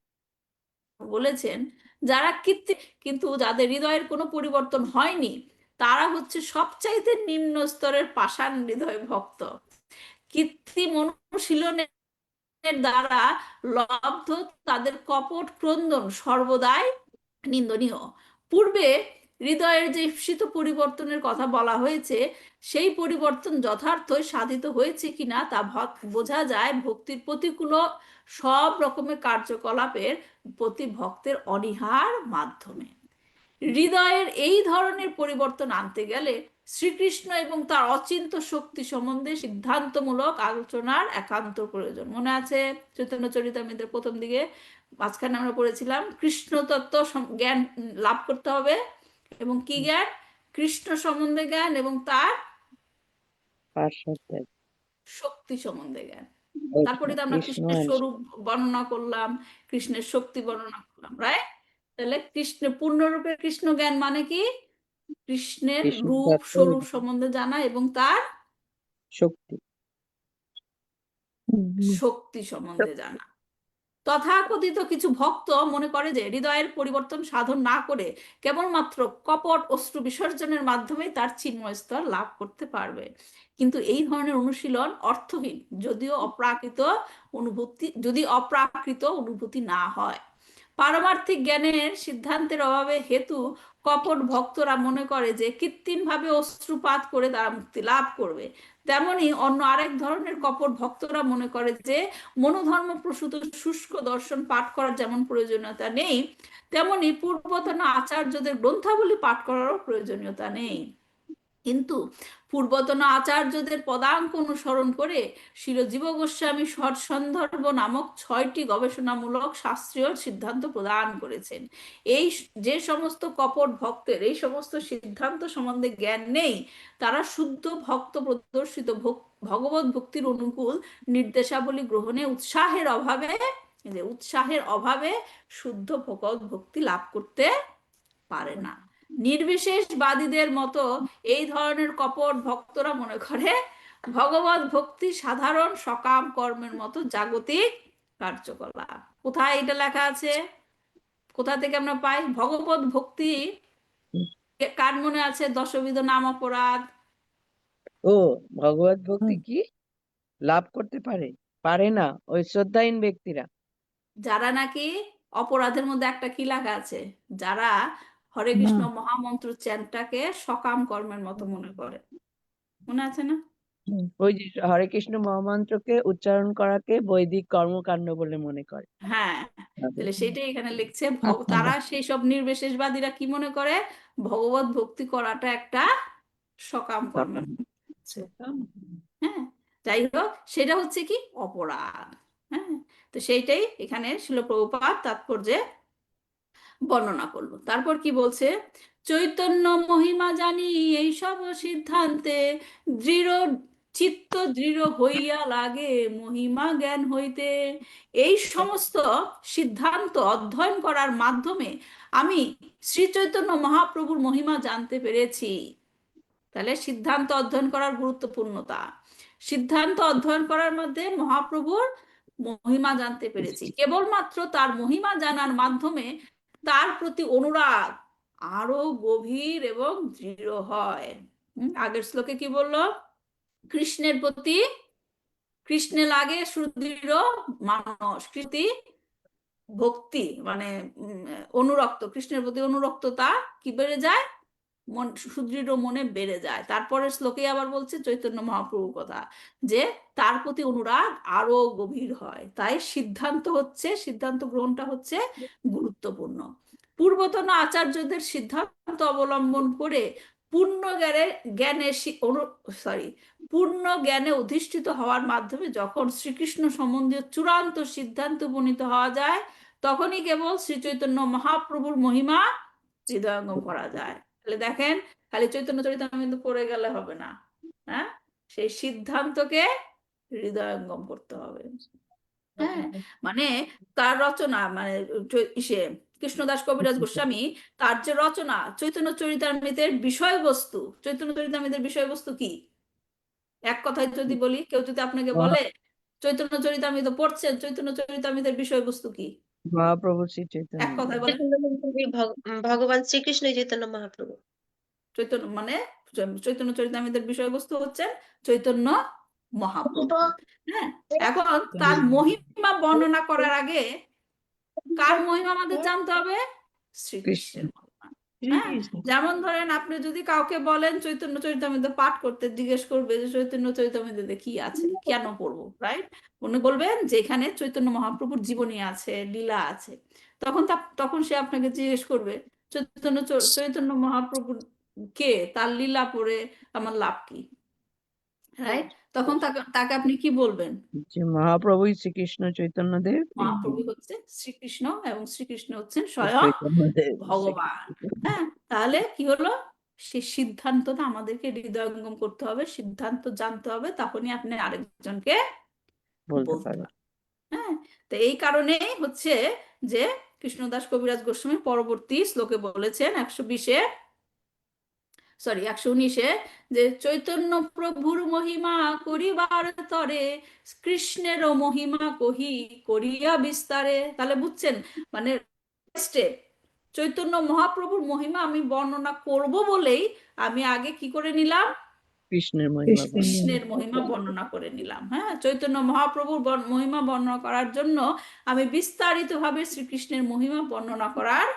বলেছেন, যারা কিন্তু যাদের হৃদয়ের কোনো পরিবর্তন হয়নি তারা হচ্ছে সবচাইতে নিম্ন স্তরের পাষাণ হৃদয় ভক্ত। কৃত্রিম অনুশীলনের দ্বারা লব্ধ তাদের কপট ক্রন্দন সর্বদাই নিন্দনীয়। পূর্বে হৃদয়ের যে ঈপ্সিত পরিবর্তনের কথা বলা হয়েছে, সেই পরিবর্তন যথার্থই সাধিত হয়েছে কিনা তা বোঝা যায় ভক্তির প্রতিকূল সব রকমের কার্যকলাপের প্রতি ভক্তের অনীহার মাধ্যমে। হৃদয়ের এই ধরনের পরিবর্তন আনতে গেলে শ্রীকৃষ্ণ এবং তার অচিন্ত শক্তি সম্বন্ধে সিদ্ধান্তমূলক আলোচনার একান্ত প্রয়োজন। মনে আছে চৈতন্য চরিতামৃতের প্রথম দিকে মাঝখানে আমরা পড়েছিলাম কৃষ্ণ তত্ত্ব জ্ঞান লাভ করতে হবে, এবং কি জ্ঞান? কৃষ্ণ সম্বন্ধে জ্ঞান এবং তার শক্তি সম্বন্ধে জ্ঞান। তারপরে তো আমরা কৃষ্ণের স্বরূপ বর্ণনা করলাম, কৃষ্ণের শক্তি বর্ণনা করলাম, রাইট? তাহলে পূর্ণরূপের কৃষ্ণ জ্ঞান মানে কি? কৃষ্ণের রূপ স্বরূপ সম্বন্ধে জানা এবং তার শক্তি সম্বন্ধে জানা। তথাকথিত কিছু ভক্ত মনে করে যে হৃদয়ের পরিবর্তন সাধন না করে কেবলমাত্র কপট অশ্রু বিসর্জনের মাধ্যমে তার চিন্ময় স্তর লাভ করতে পারবে। কিন্তু এই ধরনের অনুশীলন অর্থহীন যদি অপ্রাকৃত অনুভূতি না হয়। পারমার্থিক জ্ঞানের সিদ্ধান্তের অভাবে হেতু কপট ভক্তরা মনে করে যে কৃত্রিমভাবে অশ্রুপাত করে তারা মুক্তি লাভ করবে। তেমনি অন্য আরেক ধরনের কপট ভক্তরা মনে করে যে মনোধর্ম প্রসূত শুষ্ক দর্শন পাঠ করার যেমন প্রয়োজনীয়তা নেই, তেমনি পূর্বতন আচার্যদের গ্রন্থাবলী পাঠ করারও প্রয়োজনীয়তা নেই। কিন্তু পূর্বতন আচার্যদের পদাঙ্ক অনুসরণ করে শ্রী জীব গোস্বামী সন্দর্ভ নামক 6টি গবেষণামূলক শাস্ত্রীয় সিদ্ধান্ত প্রদান করেছেন। এই যে সমস্ত কপট ভক্তের এই সমস্ত সিদ্ধান্ত সম্বন্ধে জ্ঞান নেই, তারা শুদ্ধ ভক্ত প্রদর্শিত ভগবত ভক্তির অনুকূল নির্দেশাবলী গ্রহণে উৎসাহের অভাবে শুদ্ধ ভগবত ভক্তি লাভ করতে পারে না। নির্বিশেষবাদীদের মতো এই ধরনের কপট ভক্তরা মনে করে ভগবত ভক্তি সাধারণ সকাম কর্মের মতো জাগতিক কার্যকলাপ। কোথায় এটা লেখা আছে? কোথা থেকে আমরা পাই ভগবত ভক্তি? কার মনে আছে দশবিধ নাম অপরাধ? ভগবত ভক্তি কি লাভ করতে পারে না ওই শ্রদ্ধাহীন ব্যক্তিরা, যারা নাকি অপরাধের মধ্যে একটা কি লেখা আছে, যারা হরে কৃষ্ণ মহামন্ত্র চ্যান্টটাকে সকাম কর্মের মতো মনে করে। মনে আছে না? ওই যে হরে কৃষ্ণ মহামন্ত্রকে উচ্চারণ করাকে বৈদিক কর্মকাণ্ড বলে মনে করে। হ্যাঁ, তাহলে সেটাই এখানে লিখছে। তারা সেই সব নির্বিশেষবাদীরা কি মনে করে? ভগবত ভক্তি করাটা একটা সকাম কর্ম। হ্যাঁ, যাই হোক, সেটা হচ্ছে কি অপরাধ। হ্যাঁ, তো সেইটাই এখানে শিল প্রভুপাদ তাৎপর্যে বর্ণনা করলো। তারপর কি বলছে? চৈতন্য মহিমা জানি এইসব সিদ্ধান্তে চিত্ত দৃঢ় হইয়া লাগে মহিমা জ্ঞান হইতে। এই সমস্ত সিদ্ধান্ত অধ্যয়ন করার মাধ্যমে আমি শ্রী চৈতন্য মহাপ্রভুর মহিমা জানতে পেরেছি। তাহলে সিদ্ধান্ত অধ্যয়ন করার গুরুত্বপূর্ণতা, সিদ্ধান্ত অধ্যয়ন করার মধ্যে মহাপ্রভুর মহিমা জানতে পেরেছি। কেবলমাত্র তার মহিমা জানার মাধ্যমে তার প্রতি অনুরাগ আরো গভীর এবং দৃঢ় হয়। আগের শ্লোকে কি বললো? কৃষ্ণে লাগে সুদৃঢ় মানস, ভক্তি মানে অনুরক্ত, কৃষ্ণের প্রতি অনুরক্ততা কি বেড়ে যায়? সুদৃঢ় মনে বেড়ে যায়। তারপরে শ্লোকে আবার বলছে চৈতন্য মহাপ্রভুর কথা, যে তার প্রতি অনুরাগ আরো গভীর হয়। তাই সিদ্ধান্ত গ্রহণটা হচ্ছে গুরুত্বপূর্ণ। পূর্বতন আচার্যদের সিদ্ধান্ত অবলম্বন করে পূর্ণ জ্ঞানে অধিষ্ঠিত হওয়ার মাধ্যমে যখন শ্রীকৃষ্ণ সম্বন্ধীয় চূড়ান্ত সিদ্ধান্ত উপনীত হওয়া যায়, তখনই কেবল শ্রী চৈতন্য মহাপ্রভুর মহিমা হৃদয়ঙ্গম করা যায়। তাহলে দেখেন, খালি চৈতন্য চরিতামৃত পড়ে গেলে হবে না, হ্যাঁ, সেই সিদ্ধান্তকে হৃদয়ঙ্গম করতে হবে। হ্যাঁ, মানে তার রচনা মানে কৃষ্ণদাস কবিরাজ গোস্বামী তার যে রচনা চৈতন্য চরিতামৃতের বিষয়বস্তু, চৈতন্য চরিতামৃতের বিষয়বস্তু কি? এক কথায় যদি বলি, কেউ যদি আপনাকে বলে চৈতন্য চরিতামৃত পড়ছেন, চৈতন্য চরিতামৃতের বিষয়বস্তু কি? মহাপ্রভু শ্রী এক চৈতন্য। কথায় বলেন। চৈতন্য মহাপ্রভুই ভগবান শ্রীকৃষ্ণই চৈতন্য মহাপ্রভু। চৈতন্য মানে চৈতন্য চরিতামৃতের বিষয়বস্তু হচ্ছে চৈতন্য মহাপ্রভু। হ্যাঁ, এখন তার মহিমা বর্ণনা করার আগে কার মহিমা আমাদের জানতে হবে? শ্রীকৃষ্ণের মহিমা। হ্যাঁ, শ্রীকৃষ্ণ যেমন ধরেন আপনি যদি কাউকে বলেন চৈতন্য চরিতামৃত পাঠ করতে, জিজ্ঞেস করবে যে চৈতন্য চরিতামৃতে কি আছে, কেন পড়বো, রাইট? উনি বলবেন যে এখানে চৈতন্য মহাপ্রভুর জীবনী আছে, লীলা আছে। তখন সে আপনাকে জিজ্ঞেস করবে চৈতন্য মহাপ্রভুর কে, তার লীলা পড়ে আমার লাভ কি, রাইট? তখন তাকে আপনি কি বলবেন? যে মহাপ্রভুই শ্রীকৃষ্ণ চৈতন্যদেব, মহাপ্রভু হচ্ছে শ্রীকৃষ্ণ এবং শ্রীকৃষ্ণ হচ্ছেন স্বয়ং চৈতন্যদেব ভগবান। হ্যাঁ, তাহলে কি হলো? সেই সিদ্ধান্তটা আমাদেরকে হৃদয়ঙ্গম করতে হবে, সিদ্ধান্ত জানতে হবে, তখনই আপনি আরেকজনকে বলতে বলতে পারে। পারবেন। হ্যাঁ, তো এই কারণেই হচ্ছে যে কৃষ্ণদাস কবিরাজ গোস্বামী পরবর্তী শ্লোকে বলেছেন 119-এ যে চৈতন্য প্রভুর মহিমা করিবার তরে কৃষ্ণেরও মহিমা কহি করিয়া বিস্তারে। তাহলে বুঝছেন, মানে স্টেপ, চৈতন্য মহাপ্রভুর মহিমা আমি বর্ণনা করব বলেই আমি আগে কি করে নিলাম? কৃষ্ণের মহিমা কৃষ্ণের মহিমা বর্ণনা করে নিলাম। হ্যাঁ, চৈতন্য মহাপ্রভুর মহিমা বর্ণনা করার জন্য আমি বিস্তারিতভাবে শ্রীকৃষ্ণের মহিমা বর্ণনা করার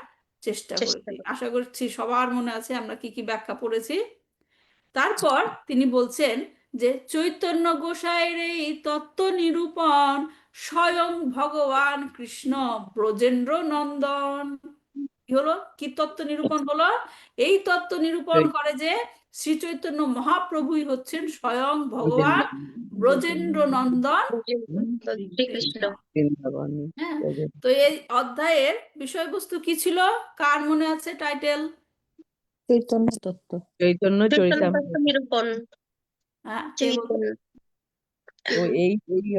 চেষ্টা করেছি। আশা করছি সবার মনে আছে আমরা কি কি ব্যাখ্যা পড়েছি। তারপর তিনি বলছেন যে চৈতন্য গোসাইয়ের এই তত্ত্ব নিরূপণ স্বয়ং ভগবান কৃষ্ণ ব্রজেন্দ্র নন্দন। কি হলো? কি তত্ত্ব নিরূপণ হলো? এই তত্ত্ব নিরূপণ করে যে শ্রী চৈতন্য মহাপ্রভুই হচ্ছেন স্বয়ং ভগবান ব্রজেন্দ্র নন্দন শ্রীকৃষ্ণ। বৃন্দাবন। হ্যাঁ, তো এই অধ্যায়ের বিষয়বস্তু কি ছিল? কার মনে আছে টাইটেল? চৈতন্য তত্ত্ব। চৈতন্য চৈতন্য চরিতামৃত। তত্ত্ব নিরূপণ। হ্যাঁ, কে বলুন? ও এই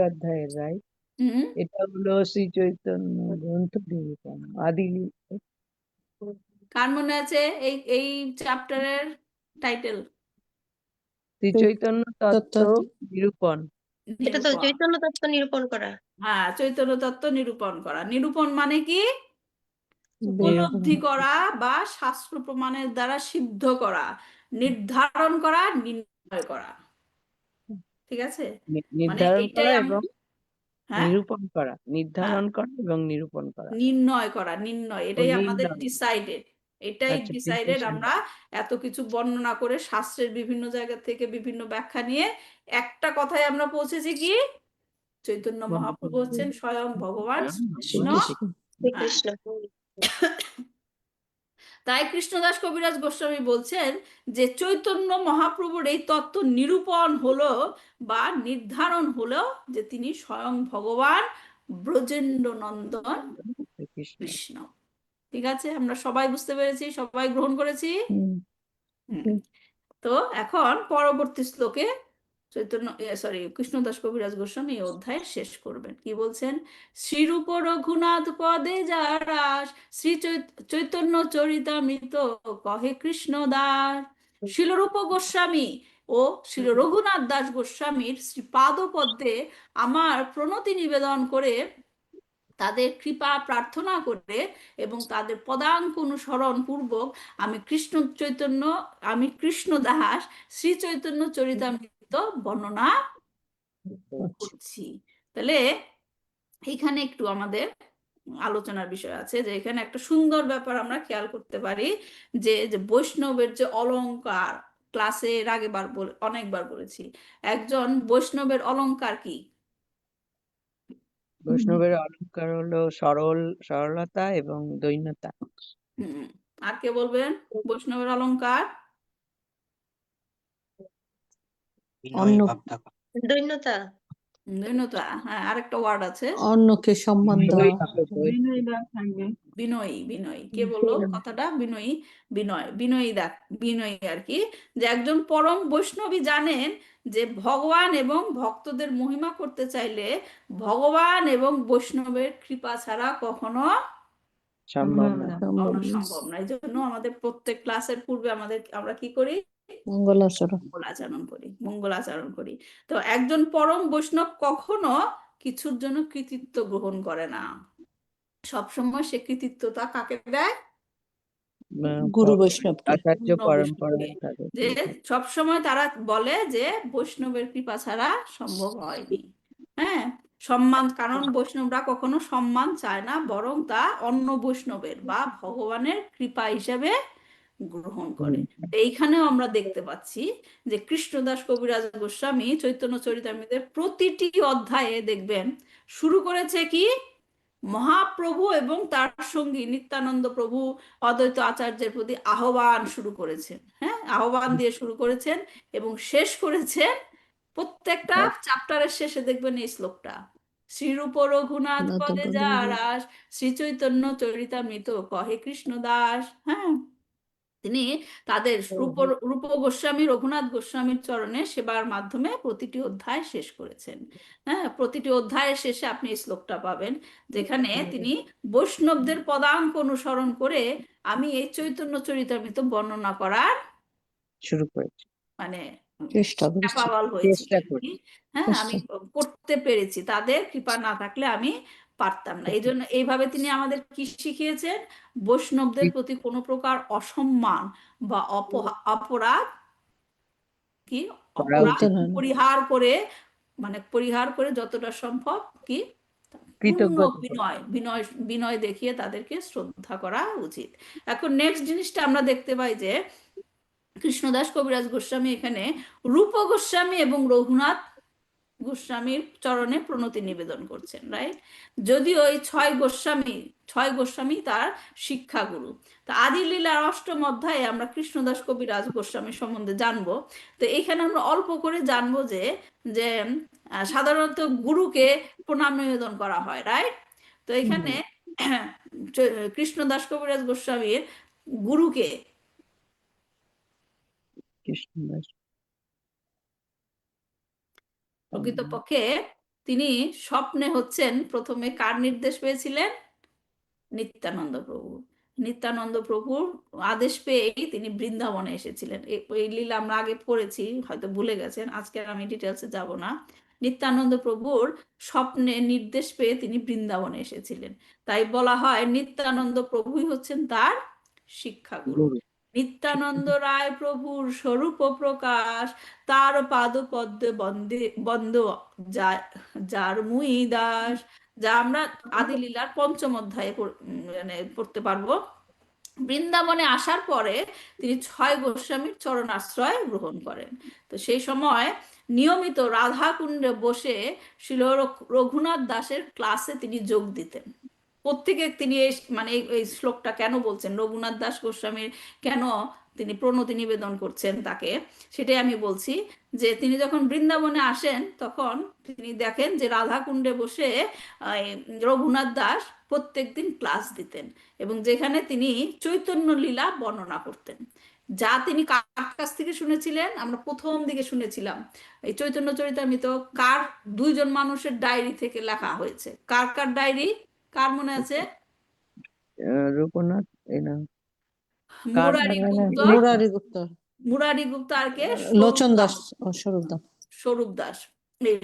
অধ্যায়ের, রাইট? হুম, এটা হলো শ্রী চৈতন্য গ্রন্থ নিরূপণ আদি। কার মনে আছে এই এই চ্যাপ্টারের টাইটেল? শ্রী চৈতন্য তত্ত্ব নিরূপণ। এটা তো চৈতন্য তত্ত্ব নিরূপণ করা। হ্যাঁ, চৈতন্য তত্ত্ব নিরূপণ করা। নিরূপণ মানে কি? উপলব্ধি করা বা শাস্ত্র প্রমাণের দ্বারা সিদ্ধ করা, নির্ধারণ করা, নির্ণয় করা। ঠিক আছে, মানে নির্ধারণ এটাই করা আমরা, এবং হ্যাঁ, নিরূপণ করা, নির্ধারণ করা এবং নিরূপণ করা, নির্ণয় করা, নির্ণয়, এটাই আমাদের নির্ণয়। ডিসাইডেড। এটাই আচ্ছা, ডিসাইডেড। decision। আমরা এত কিছু বর্ণনা করে শাস্ত্রের বিভিন্ন জায়গা থেকে বিভিন্ন ব্যাখ্যা নিয়ে একটা কথায় আমরা পৌঁছেছি কি? চৈতন্য মহাপ্রভু হচ্ছেন স্বয়ং ভগবান কৃষ্ণ। শ্রীকৃষ্ণ। তাই কৃষ্ণদাস কবিরাজ গোস্বামী বলছেন যে চৈতন্য মহাপ্রভুর এই তত্ত্ব নিরূপণ হলো বা নির্ধারণ হলো যে তিনি স্বয়ং ভগবান ব্রজেন্দ্র নন্দন কৃষ্ণ। ঠিক আছে, আমরা সবাই বুঝতে পেরেছি, সবাই গ্রহণ করেছি। তো এখন পরবর্তী শ্লোকে কৃষ্ণদাস কবিরাজ গোস্বামী এই অধ্যায় শেষ করবেন। কি বলছেন? শ্রীরূপ রঘুনাথ পদে যারাস শ্রী চৈতন্য চরিতামৃত কহে কৃষ্ণ দাস। শিলরূপ গোস্বামী ও শিল রঘুনাথ দাস গোস্বামীর শ্রীপাদ পদ্মে আমার প্রণতি নিবেদন করে, তাদের কৃপা প্রার্থনা করে এবং তাদের পদাঙ্ক অনুসরণ পূর্বক আমি কৃষ্ণ দাস শ্রী চৈতন্য চরিতামৃত বর্ণনা করছি। তাহলে এখানে একটু আমাদের আলোচনার বিষয় আছে যে এখানে একটা সুন্দর ব্যাপার আমরা খেয়াল করতে পারি যে বৈষ্ণবের যে অলংকার, ক্লাসে এর আগেবার অনেকবার বলেছি, একজন বৈষ্ণবের অলংকার কি? বৈষ্ণবের অলংকার হলো সরলতা এবং দৈন্যতা। আর কে বলবেন বৈষ্ণবের অলংকার? দৈন্যতা। দৈন্যতা, হ্যাঁ, আরেকটা ওয়ার্ড আছে, অন্যকে সম্মান দেওয়া। বিনয় ভাব থাকবে। বিনয়ী। বিনয়ী, কে বললো কথাটা? বিনয়ী, বিনয়ী আর কি। যে একজন পরম বৈষ্ণবী জানেন যে ভগবান এবং ভক্তদের মহিমা করতে চাইলে ভগবান এবং বৈষ্ণবের কৃপা ছাড়া কখনো সম্ভব না। সম্ভব না। এই জন্য আমাদের প্রত্যেক ক্লাসের পূর্বে আমরা কি করি? মঙ্গলাচরণ। মঙ্গলাচরণ করি। তো একজন পরম বৈষ্ণব কখনো কিছুর জন্য কৃতিত্ব গ্রহণ করে না। সবসময় সে কৃতিত্বটা কাকে দেয়? গুরু বৈষ্ণবকে। আচার্য পূর্ণ পরম্পরায় বৈষ্ণবকে। তাদের যে সবসময় তারা বলে যে বৈষ্ণবের কৃপা ছাড়া সম্ভব হয়নি। হ্যাঁ, সম্মান, কারণ বৈষ্ণবরা কখনো সম্মান চায় না, বরং তা অন্য বৈষ্ণবের বা ভগবানের কৃপা হিসেবে গ্রহণ করে। তো এইখানেও আমরা দেখতে পাচ্ছি যে কৃষ্ণদাস কবিরাজ গোস্বামী চৈতন্য চরিতামৃতের প্রতিটি অধ্যায়ে দেখবেন শুরু করেছে কি? মহাপ্রভু এবং তার সঙ্গী নিত্যানন্দ প্রভু অদ্বৈত আচার্যের প্রতি আহ্বান শুরু করেছেন। হ্যাঁ, আহ্বান দিয়ে শুরু করেছেন এবং শেষ করেছেন প্রত্যেকটা চ্যাপ্টারের শেষে দেখবেন এই শ্লোকটা, শ্রীরূপ রঘুনাথ পদে যারাস শ্রী চৈতন্য চরিতামৃত কহে কৃষ্ণ দাস। হ্যাঁ, তিনি তাদের রূপ গোস্বামী রঘুনাথ গোস্বামীর চরণে সেবার মাধ্যমে প্রতিটি অধ্যায় শেষ করেছেন। হ্যাঁ, প্রতিটি অধ্যায়ের শেষে আপনি এই শ্লোকটা পাবেন, যেখানে তিনি বৈষ্ণবদের পদাঙ্ক অনুসরণ করে আমি এই চৈতন্য চরিতামৃত বর্ণনা করার শুরু করেছে, মানে চেষ্টা করেছি। ক্যাপাবল হয়েছি চেষ্টা আর কি। করছি। হ্যাঁ, আমি করতে পেরেছি, তাদের কৃপা না থাকলে আমি পারতাম না। এই জন্য এইভাবে তিনি আমাদের কি শিখিয়েছেন? বৈষ্ণবদের প্রতি কোনো প্রকার অসম্মান বা অপরাধ কি করা উচিত। পরিহার করে যতটা সম্ভব কি পূর্ণ কৃতজ্ঞতা বিনয় বিনয় দেখিয়ে তাদেরকে শ্রদ্ধা করা উচিত। এখন নেক্সট জিনিসটা আমরা দেখতে পাই যে কৃষ্ণদাস কবিরাজ গোস্বামী এখানে রূপ গোস্বামী এবং রঘুনাথ গোস্বামীর চরণে প্রণতি নিবেদন করছেন, রাইট? যদিও এই ছয় গোস্বামী তার শিক্ষাগুরু। তা আদি লীলার অষ্টম অধ্যায়ে আমরা কৃষ্ণদাস কবিরাজ গোস্বামী সম্বন্ধে জানবো। তো এখানে আমরা অল্প করে জানবো যে যে সাধারণত গুরুকে প্রণাম নিবেদন করা হয়, রাইট? তো এখানে কৃষ্ণদাস কবিরাজ গোস্বামীর গুরুকে কৃষ্ণদাস প্রকৃতপক্ষে তিনি স্বপ্নে হচ্ছেন প্রথমে কার নির্দেশ পেয়েছিলেন? নিত্যানন্দ প্রভু। নিত্যানন্দ প্রভুর আদেশ পেয়েই তিনি বৃন্দাবনে এসেছিলেন। এই লীলা আমরা আগে পড়েছি, হয়তো ভুলে গেছেন, আজকে আমি ডিটেলসে যাব না। নিত্যানন্দ প্রভুর স্বপ্নে নির্দেশ পেয়ে তিনি বৃন্দাবনে এসেছিলেন, তাই বলা হয় নিত্যানন্দ প্রভুই হচ্ছেন তার শিক্ষাগুরু। নিত্যানন্দ রায় প্রভুর স্বরূপ প্রকাশ, তার পাদপদ্মে বন্দ যার মুই দাস, যা আমরা আদি লীলার পঞ্চম অধ্যায়ে মানে পড়তে পারবো। বৃন্দাবনে আসার পরে তিনি ছয় গোস্বামীর চরণাশ্রয় গ্রহণ করেন। তো সেই সময় নিয়মিত রাধা কুণ্ডে বসে শিল রঘুনাথ দাসের ক্লাসে তিনি যোগ দিতেন। প্রত্যেকে তিনি মানে এই শ্লোকটা কেন বলছেন, রঘুনাথ দাস গোস্বামীর কেন তিনি প্রণতি নিবেদন করছেন তাকে, সেটাই আমি বলছি। যে তিনি যখন বৃন্দাবনে আসেন তখন তিনি দেখেন যে রাধা কুণ্ডে বসে রঘুনাথ দাস প্রত্যেকদিন ক্লাস দিতেন এবং যেখানে তিনি চৈতন্য লীলা বর্ণনা করতেন। যা তিনি কার কাছ থেকে শুনেছিলেন? আমরা প্রথম দিকে শুনেছিলাম এই চৈতন্য চরিতামৃত কার দুইজন মানুষের ডায়েরি থেকে লেখা হয়েছে। কার কার ডায়েরি? কার মনে আছে? রঘুনাথ না মুরারি গুপ্ত আর কে? লোচন দাস ও স্বরূপ দাস,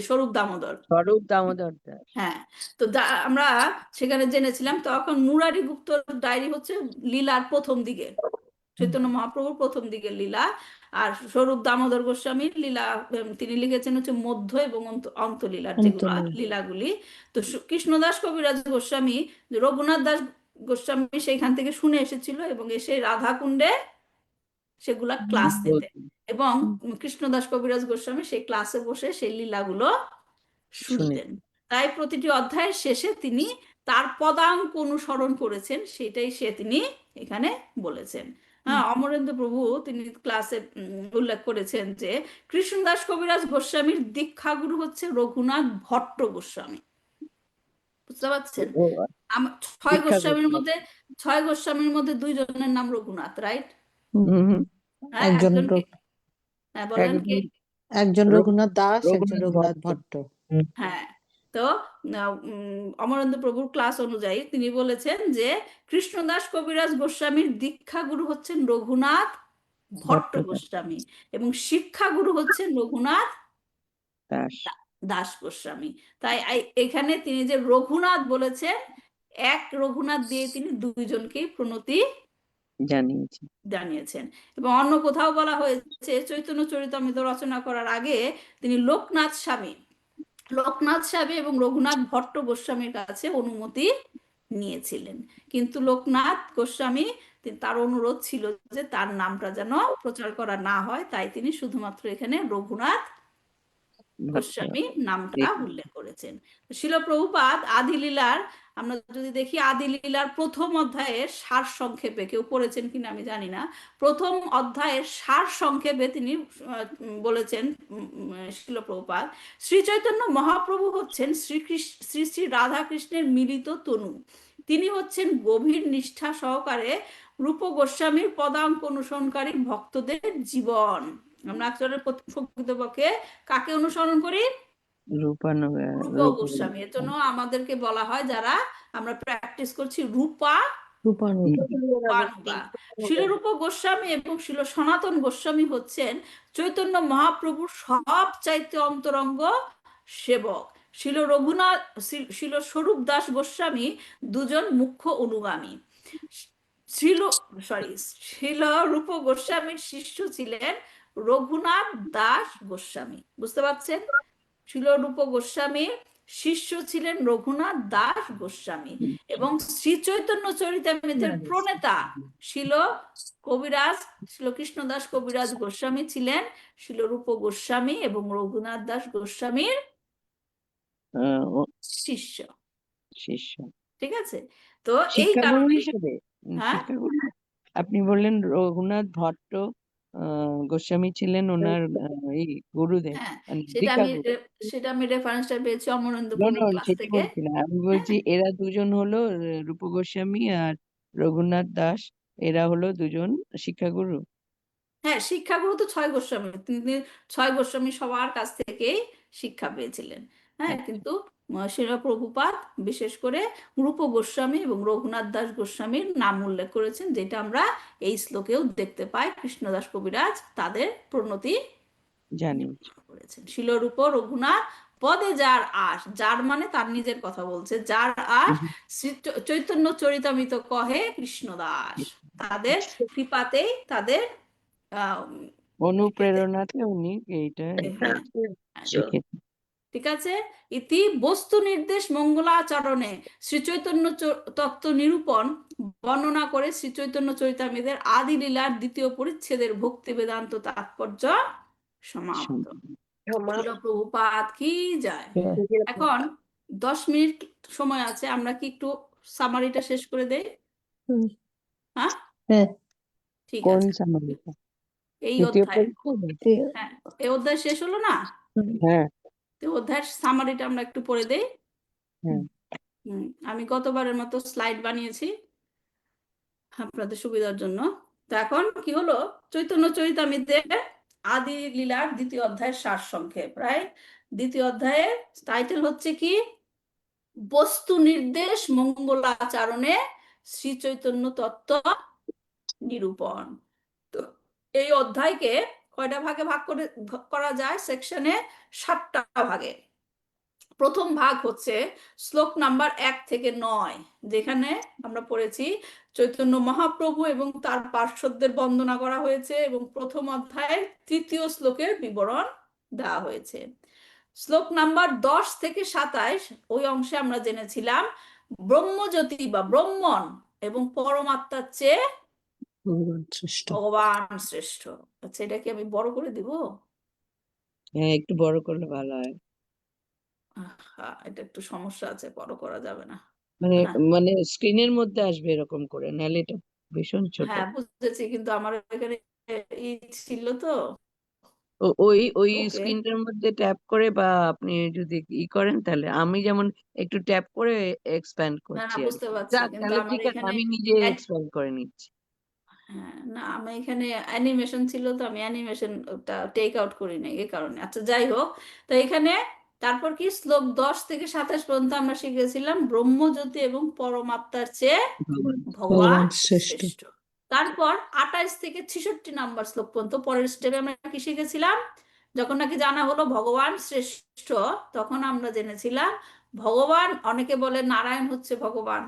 স্বরূপ দামোদর। স্বরূপ দামোদর দাস। হ্যাঁ, তো আমরা সেখানে জেনেছিলাম তখন মুরারি গুপ্তর ডায়েরি হচ্ছে লীলার প্রথম দিকে, চৈতন্য মহাপ্রভুর প্রথম দিকের লীলা। আর স্বরূপ দামোদর গোস্বামীর লীলা তিনি লিখেছেন হচ্ছে মধ্য এবং অন্ত লীলার যেগুলো লীলাগুলি। তো কৃষ্ণদাস কবিরাজ গোস্বামী রঘুনাথ দাস গোস্বামী সেইখান থেকে শুনে এসেছিল এবং এসে রাধা কুণ্ডে সেগুলা ক্লাস দিতেন এবং কৃষ্ণদাস কবিরাজ গোস্বামী সেই ক্লাসে বসে সেই লীলাগুলো শুনতেন। তাই প্রতিটি অধ্যায়ের শেষে তিনি তার পদাঙ্ক অনুসরণ করেছেন, সেটাই তিনি এখানে বলেছেন। হ্যাঁ, অমরেন্দ্র প্রভু তিনি ক্লাসে উল্লেখ করেছেন যে কৃষ্ণদাস কবিরাজ গোস্বামীর দীক্ষাগুরু হচ্ছে রঘুনাথ ভট্ট গোস্বামী। বুঝতে পারছেন? ছয় গোস্বামীর মধ্যে দুইজনের নাম রঘুনাথ, রাইট? একজন রঘুনাথ দাস, একজন রঘুনাথ ভট্ট। হ্যাঁ, তো অমরেন্দ্র প্রভুর ক্লাস অনুযায়ী তিনি বলেছেন যে কৃষ্ণদাস কবিরাজ গোস্বামীর দীক্ষাগুরু হচ্ছেন রঘুনাথ ভট্ট গোস্বামী এবং শিক্ষাগুরু হচ্ছেন রঘুনাথ দাস দাস গোস্বামী। তাই এখানে তিনি যে রঘুনাথ বলেছেন, এক রঘুনাথ দিয়ে তিনি দুইজনকেই প্রণতি জানিয়েছেন। এবং অন্য কোথাও বলা হয়েছে চৈতন্য চরিতামৃত রচনা করার আগে তিনি লোকনাথ স্বামী এবং রঘুনাথ ভট্ট গোস্বামীর কাছে অনুমতি নিয়েছিলেন, কিন্তু লোকনাথ গোস্বামী তার অনুরোধ ছিল যে তার নামটা যেন প্রচার করা না হয়, তাই তিনি শুধুমাত্র এখানে রঘুনাথ গোস্বামী নামটা উল্লেখ করেছেন। শিল প্রভুপাদ আদিলীলার, আমরা যদি দেখি আদিলীলার প্রথম অধ্যায়ের সার সংক্ষেপে, কেউ পড়েছেন কিনা আমি জানি না, প্রথম অধ্যায়ের সার সংক্ষেপে তিনি বলেছেন শিল প্রভুপাদ, শ্রী চৈতন্য মহাপ্রভু হচ্ছেন শ্রী শ্রী রাধা কৃষ্ণের মিলিত তনু। তিনি হচ্ছেন গভীর নিষ্ঠা সহকারে রূপ গোস্বামীর পদাঙ্ক অনুসরণকারী ভক্তদের জীবন। আমরা আসলে প্রকৃতপক্ষে কাকে অনুসরণ করি? রূপ গোস্বামী। এর জন্য আমাদেরকে বলা হয়, যারা আমরা প্র্যাকটিস করছি, রূপানুগা। শিলরূপ গোস্বামী এবং শিল সনাতন গোস্বামী হচ্ছেন চৈতন্য মহাপ্রভুর সব চাইতে অন্তরঙ্গ সেবক। শিল স্বরূপ দাস গোস্বামী দুজন মুখ্য অনুগামী। শিল রূপ গোস্বামীর শিষ্য ছিলেন রঘুনাথ দাস গোস্বামী। বুঝতে পারছেন? শিল রূপ গোস্বামীর শিষ্য ছিলেন রঘুনাথ দাস গোস্বামী এবং শ্রী চৈতন্য চরিতামৃতের প্রণেতা শিল কৃষ্ণদাস কবিরাজ গোস্বামী ছিলেন শিলরূপ গোস্বামী এবং রঘুনাথ দাস গোস্বামীর শিষ্য। ঠিক আছে? তো এই কারণে হিসেবে হ্যাঁ, আপনি বললেন রঘুনাথ ভট্ট গোস্বামী ছিলেন ওনার এই গুরুদেব, হ্যাঁ, দীক্ষাগুরু। সেটা আমি রেফারেন্সটা পেয়েছি অমরেন্দ্র No, প্রভুর no, ক্লাস সেটা থেকে। বলছি না, আমি বলছি এরা দুজন হলো রূপ গোস্বামী আর রঘুনাথ দাস, এরা হলো দুজন শিক্ষাগুরু। হ্যাঁ, শিক্ষাগুরু তো 6 গোস্বামী, তিনি 6 গোস্বামী সবার কাছ থেকেই শিক্ষা পেয়েছিলেন। হ্যাঁ, কিন্তু শিল প্রভুপাদ বিশেষ করে রূপ গোস্বামী এবং রঘুনাথ দাস গোস্বামীর নাম উল্লেখ করেছেন, যেটা আমরা এই শ্লোকেও দেখতে পাই। কৃষ্ণদাস কবিরাজ তাদের প্রণতি করেছেন। শিলরূপ রঘুনাথ পদে যার আস, যার মানে তার নিজের কথা বলছে, যার আস চৈতন্য চরিতামৃত কহে কৃষ্ণদাস, তাদের কৃপাতেই, তাদের অনুপ্রেরণাতে উনি এইটা ঠিক আছে। ইতি বস্তু নির্দেশ মঙ্গলাচরণে শ্রী চৈতন্য তত্ত্ব নিরূপণ বর্ণনা করে শ্রী চৈতন্য চরিতামৃতের আদি লীলার দ্বিতীয় পরিচ্ছেদের ভক্তি বেদান্ত তাৎপর্য সমাপ্ত। শিল প্রভুপাদ কি যায়। এখন 10 মিনিট সময় আছে, আমরা কি একটু সামারিটা শেষ করে দেই? হ্যাঁ, ঠিক আছে। এই অধ্যায়, হ্যাঁ, এই অধ্যায় শেষ হলো না? অধ্যায়ের সামারিটা আমরা একটু পড়ে দেই। আমি গতবারের মতো স্লাইড বানিয়েছি আপনাদের সুবিধার জন্য। তো এখন কি হলো, চৈতন্য চরিতামৃতের আদি লীলার দ্বিতীয় অধ্যায়ের সার সংক্ষেপ, রাইট? দ্বিতীয় অধ্যায়ের টাইটেল হচ্ছে কি? বস্তু নির্দেশ মঙ্গলাচরণে শ্রী চৈতন্য তত্ত্ব নিরূপণ। তো এই অধ্যায়কে কয়টা ভাগে ভাগ করা যায়? সেকশনে 7টা ভাগে। প্রথম ভাগ হচ্ছে শ্লোক নাম্বার 1 থেকে 9, যেখানে আমরা পড়েছি চৈতন্য মহাপ্রভু এবং তার পার্শ্বদের বন্দনা করা হয়েছে এবং প্রথম অধ্যায়ের 3য় শ্লোকের বিবরণ দেওয়া হয়েছে। শ্লোক নাম্বার 10 থেকে 27, ওই অংশে আমরা জেনেছিলাম ব্রহ্মজ্যোতি বা ব্রহ্মণ এবং পরমাত্মার চেয়ে ভগবান শ্রেষ্ঠ। আচ্ছা, এটা কি আমি বড় করে দিব? হ্যাঁ, একটু বড় করলে ভালো হয়। এটা একটু সমস্যা আছে, বড় করা যাবে না। মানে স্ক্রিনের মধ্যে আসবে এরকম করে, নাহলে এটা ভীষণ ছোট। হ্যাঁ, বুঝেছি, কিন্তু আমার এখানে ছিল তো ওই স্ক্রিনটার মধ্যে ট্যাপ করে, বা আপনি যদি করেন তাহলে, আমি যেমন একটু ট্যাপ করে এক্সপ্যান্ড করছি। বুঝতে পারছি, কিন্তু তাহলে আমার ঠিক আছে, এখানে আমি নিজে এক্সপ্যান্ড করে নিচ্ছি। হ্যাঁ, না, আমি এখানে অ্যানিমেশন ছিল তো আমি অ্যানিমেশন ওটা টেক আউট করি নাই এই কারণে। আচ্ছা, যাই হোক, তো এখানে তারপর কি শ্লোক 10 থেকে 27 পর্যন্ত আমরা শিখেছিলাম ব্রহ্মজ্যোতি এবং পরমাত্মার চেয়ে ভগবান শ্রেষ্ঠ। তারপর 28 থেকে 66 নাম্বার শ্লোক পর্যন্ত পরের স্টেপে আমরা কি শিখেছিলাম, যখন নাকি জানা হলো ভগবান শ্রেষ্ঠ, তখন আমরা জেনেছিলাম ভগবান, অনেকে বলে নারায়ণ হচ্ছে ভগবান,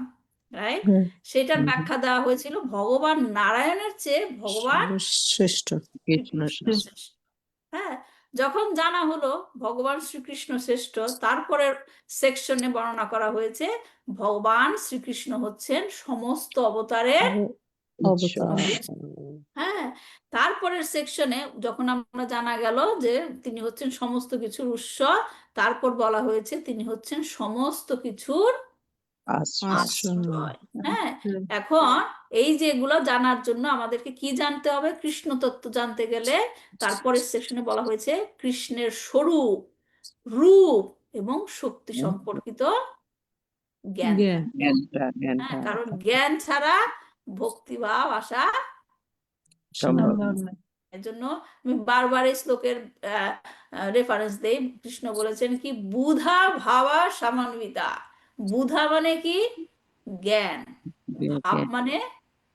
রাইট? সেটার ব্যাখ্যা দেওয়া হয়েছিল ভগবান নারায়ণের চেয়ে ভগবান শ্রেষ্ঠ। কৃষ্ণ শ্রেষ্ঠ। হ্যাঁ, যখন জানা হলো ভগবান শ্রীকৃষ্ণ শ্রেষ্ঠ, তারপরের সেকশনে বর্ণনা করা হয়েছে ভগবান শ্রীকৃষ্ণ হচ্ছেন সমস্ত অবতারের উৎস। হ্যাঁ, তারপরের সেকশনে যখন আমরা জানা গেল যে তিনি হচ্ছেন সমস্ত কিছুর উৎস, তারপর বলা হয়েছে তিনি হচ্ছেন সমস্ত কিছুর আশ্রয়। হ্যাঁ, এখন এই যেগুলো জানার জন্য আমাদেরকে কি জানতে হবে, কৃষ্ণ তত্ত্ব জানতে গেলে তারপরের সেকশনে বলা হয়েছে কৃষ্ণের স্বরূপ, রূপ এবং শক্তি সম্পর্কিত জ্ঞান। হ্যাঁ, কারণ জ্ঞান ছাড়া ভক্তিভাব আসা সম্ভব এর জন্য আমি বারবার এই শ্লোকের রেফারেন্স দেই। কৃষ্ণ বলেছেন কি বুধা ভাবা সামান্বিতা। বুধা মানে কি জ্ঞান, ভাব মানে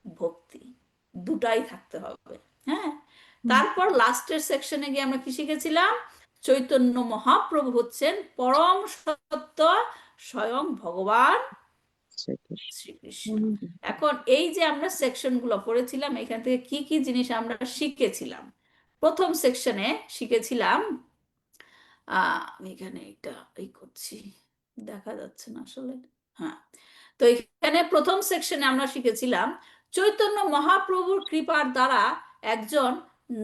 ভক্তি, দুটাই থাকতে হবে। হ্যাঁ, তারপর লাস্টের সেকশনে গিয়ে আমরা কি শিখেছিলাম, চৈতন্য মহাপ্রভু হচ্ছেন পরম সত্য স্বয়ং ভগবান শ্রীকৃষ্ণ। এখন এই যে আমরা সেকশন গুলো পড়েছিলাম, এখান থেকে কি কি জিনিস আমরা শিখেছিলাম। প্রথম সেকশনে শিখেছিলাম, আমি এখানে এটা এই করছি, দেখা যাচ্ছে না আসলে। হ্যাঁ, তো এখানে প্রথম সেকশনে আমরা শিখেছিলাম চৈতন্য মহাপ্রভুর কৃপার দ্বারা একজন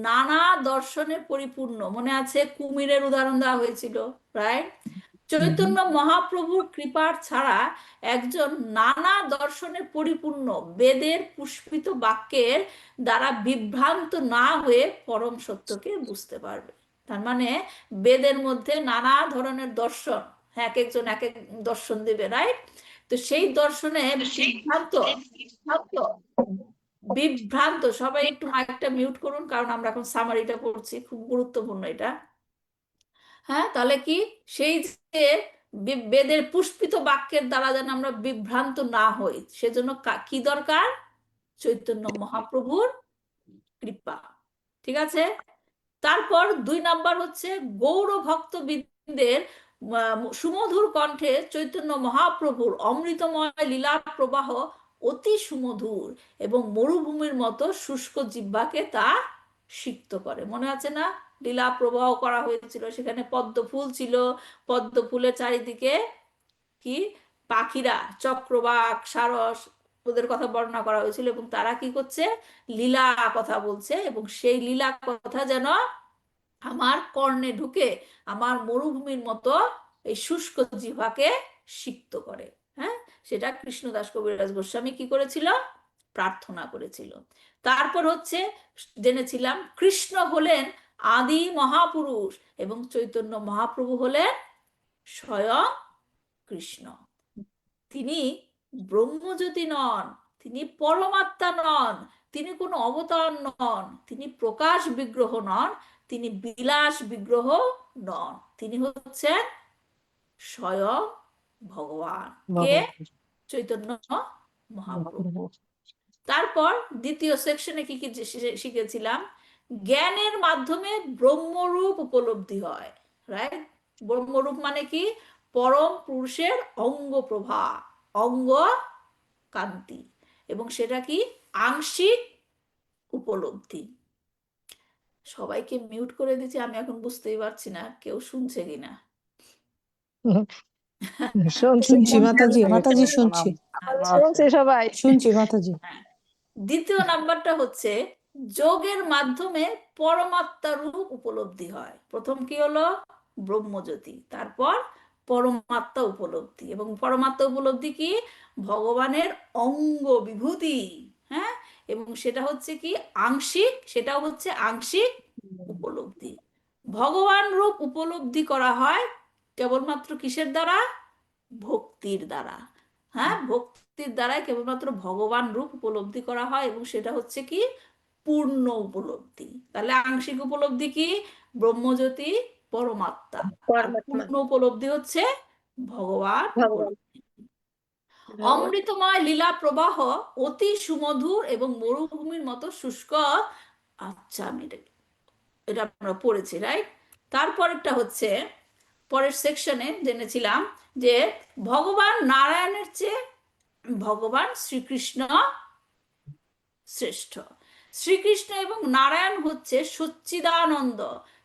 নানা দর্শনে পরিপূর্ণ, মনে আছে কুমিরের উদাহরণ দেওয়া হয়েছিল, রাইট? চৈতন্য মহাপ্রভুর কৃপার ছাড়া একজন নানা দর্শনে পরিপূর্ণ বেদের পুষ্পিত বাক্যের দ্বারা বিভ্রান্ত না হয়ে পরম সত্যকে বুঝতে পারবে। তার মানে বেদের মধ্যে নানা ধরনের দর্শন, এক একজন এক এক দর্শন দেবে, রাইট? তো সেই দর্শনে বিভ্রান্ত, সবাই একটু মাইকটা মিউট করুন, কারণ আমরা এখন সামারিটা পড়ছি, খুব গুরুত্বপূর্ণ এটা। হ্যাঁ, তাহলে কি সেই যে বেদের পুষ্পিত বাক্যের দ্বারা যেন আমরা বিভ্রান্ত না হই, সেজন্য কি দরকার? চৈতন্য মহাপ্রভুর কৃপা। ঠিক আছে, তারপর 2 নাম্বার হচ্ছে গৌর ভক্তবৃন্দের সুমধুর কণ্ঠে চৈতন্য মহাপ্রভুর অমৃতময় লীলা প্রবাহ অতি সুমধুর এবং মরুভূমির মতো শুষ্ক জিহ্বাকে তা সিক্ত করে। মনে আছে না, লীলা প্রবাহ করা হয়েছিল, সেখানে পদ্ম ফুল ছিল, পদ্ম ফুলের চারিদিকে কি পাখিরা, চক্রবাক, সারস, ওদের কথা বর্ণনা করা হয়েছিল, এবং তারা কি করছে, লীলা কথা বলছে, এবং সেই লীলা কথা যেন আমার কর্ণে ঢুকে আমার মরুভূমির মতো এই শুষ্ক জিহ্বাকে সিক্ত করে। হ্যাঁ, সেটা কৃষ্ণদাস কবিরাজ গোস্বামী কি করেছিল, প্রার্থনা করেছিল। তারপর হচ্ছে জেনেছিলাম কৃষ্ণ হলেন আদি মহাপুরুষ এবং চৈতন্য মহাপ্রভু হলেন স্বয়ং কৃষ্ণ। তিনি ব্রহ্মজ্যোতি নন, তিনি পরমাত্মা নন, তিনি কোনো অবতার নন, তিনি প্রকাশ বিগ্রহ নন, তিনি বিলাস বিগ্রহ নন, তিনি হচ্ছেন স্বয়ং ভগবান। কে? চৈতন্য মহাপ্রভু। তারপর দ্বিতীয় সেকশনে কি কি শিখেছিলাম, জ্ঞানের মাধ্যমে ব্রহ্মরূপ উপলব্ধি হয়, রাইট? ব্রহ্মরূপ মানে কি, পরম পুরুষের অঙ্গ প্রভা, অঙ্গ কান্তি, এবং সেটা কি আংশিক উপলব্ধি। সবাইকে মিউট করে দিচ্ছি, আমি এখন বুঝতেই পারছি না কেউ শুনছে কিনা। শুনছি মাতাজি, মাতাজি শুনছি, শুনছে সবাই। শুনছি মাতাজি। দ্বিতীয় নাম্বারটা হচ্ছে যোগের মাধ্যমে পরমাত্মা রূপ উপলব্ধি হয়। প্রথম কি হলো, ব্রহ্মজ্যোতি, তারপর পরমাত্মা উপলব্ধি, এবং পরমাত্মা উপলব্ধি কি, ভগবানের অঙ্গ বিভূতি। হ্যাঁ, এবং সেটা হচ্ছে কি আংশিক, সেটাও হচ্ছে আংশিক উপলব্ধি। ভগবান রূপ উপলব্ধি করা হয় কেবলমাত্র কিসের দ্বারা, ভক্তির দ্বারা। হ্যাঁ, ভক্তির দ্বারাই কেবলমাত্র ভগবান রূপ উপলব্ধি করা হয়, এবং সেটা হচ্ছে কি পূর্ণ উপলব্ধি। তাহলে আংশিক উপলব্ধি কি, ব্রহ্মজ্যোতি, পরমাত্মা, আর পরমাত্মা, পূর্ণ উপলব্ধি হচ্ছে ভগবান ভগবান। অমৃতময় লীলা প্রবাহ অতি সুমধুর এবং মরুভূমির মতো শুষ্ক। আচ্ছা, এটা আমরা পড়েছি, রাইট? তারপরেরটা হচ্ছে, পরের সেকশনে জেনেছিলাম যে ভগবান নারায়ণের চেয়ে ভগবান শ্রীকৃষ্ণ শ্রেষ্ঠ। শ্রীকৃষ্ণ এবং নারায়ণ হচ্ছে সচ্চিদানন্দ,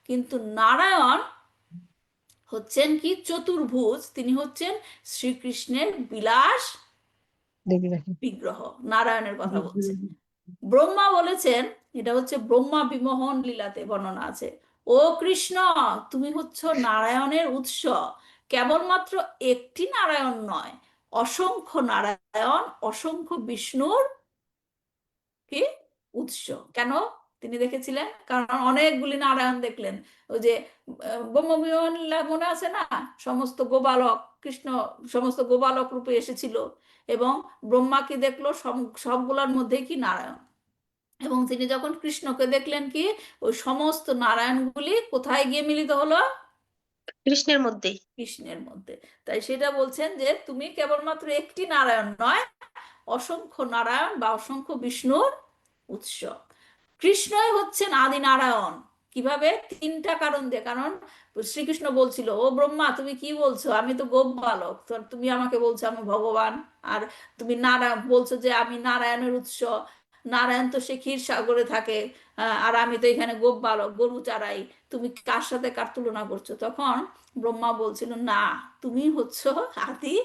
কিন্তু নারায়ণ হচ্ছেন কি চতুর্ভুজ, তিনি হচ্ছেন শ্রীকৃষ্ণের বিলাস বিগ্রহ। নারায়ণের কথা বলছে। ব্রহ্মা বলেছেন, এটা হচ্ছে ব্রহ্মা বিমোহন লীলাতে বর্ণনা আছে, ও কৃষ্ণ তুমি হচ্ছ নারায়ণের উৎস, কেবলমাত্র একটি নারায়ণ নয়, অসংখ্য নারায়ণ, অসংখ্য বিষ্ণুর কি উৎস। কেন তিনি দেখেছিলেন? কারণ অনেকগুলি নারায়ণ দেখলেন। ওই যে ব্রহ্মা বিমোহন লীলা মনে আছে না, সমস্ত গোপালক, কৃষ্ণ সমস্ত গোপালক রূপে এসেছিল এবং ব্রহ্মা কি দেখলো, সবগুলোর মধ্যে কি নারায়ণ। এবং তিনি যখন কৃষ্ণকে দেখলেন কি, ওই সমস্ত নারায়ণগুলি কোথায় গিয়ে মিলিত হলো? কৃষ্ণের মধ্যেই। কৃষ্ণের মধ্যে। তাই সেটা বলছেন যে তুমি কেবলমাত্র একটি নারায়ণ নয়, অসংখ্য নারায়ণ বা অসংখ্য বিষ্ণুর উৎস। কৃষ্ণই হচ্ছেন আদি নারায়ণ। কিভাবে? তিনটা কারণ দিয়ে। কারণ শ্রীকৃষ্ণ বলছিল, ও ব্রহ্মা তুমি কি বলছো, আমি তো গোপ বালক, তো তুমি আমাকে বলছো আমি ভগবান, আর তুমি নারায়ণ বলছো যে আমি নারায়ণের উৎস। নারায়ণ তো সে ক্ষীর সাগরে থাকে, আর আমি তো এখানে গোপ বালক, গরু চারাই, তুমি কার সাথে কার তুলনা করছো? তখন ব্রহ্মা বলছিল, না, তুমি হচ্ছ আদি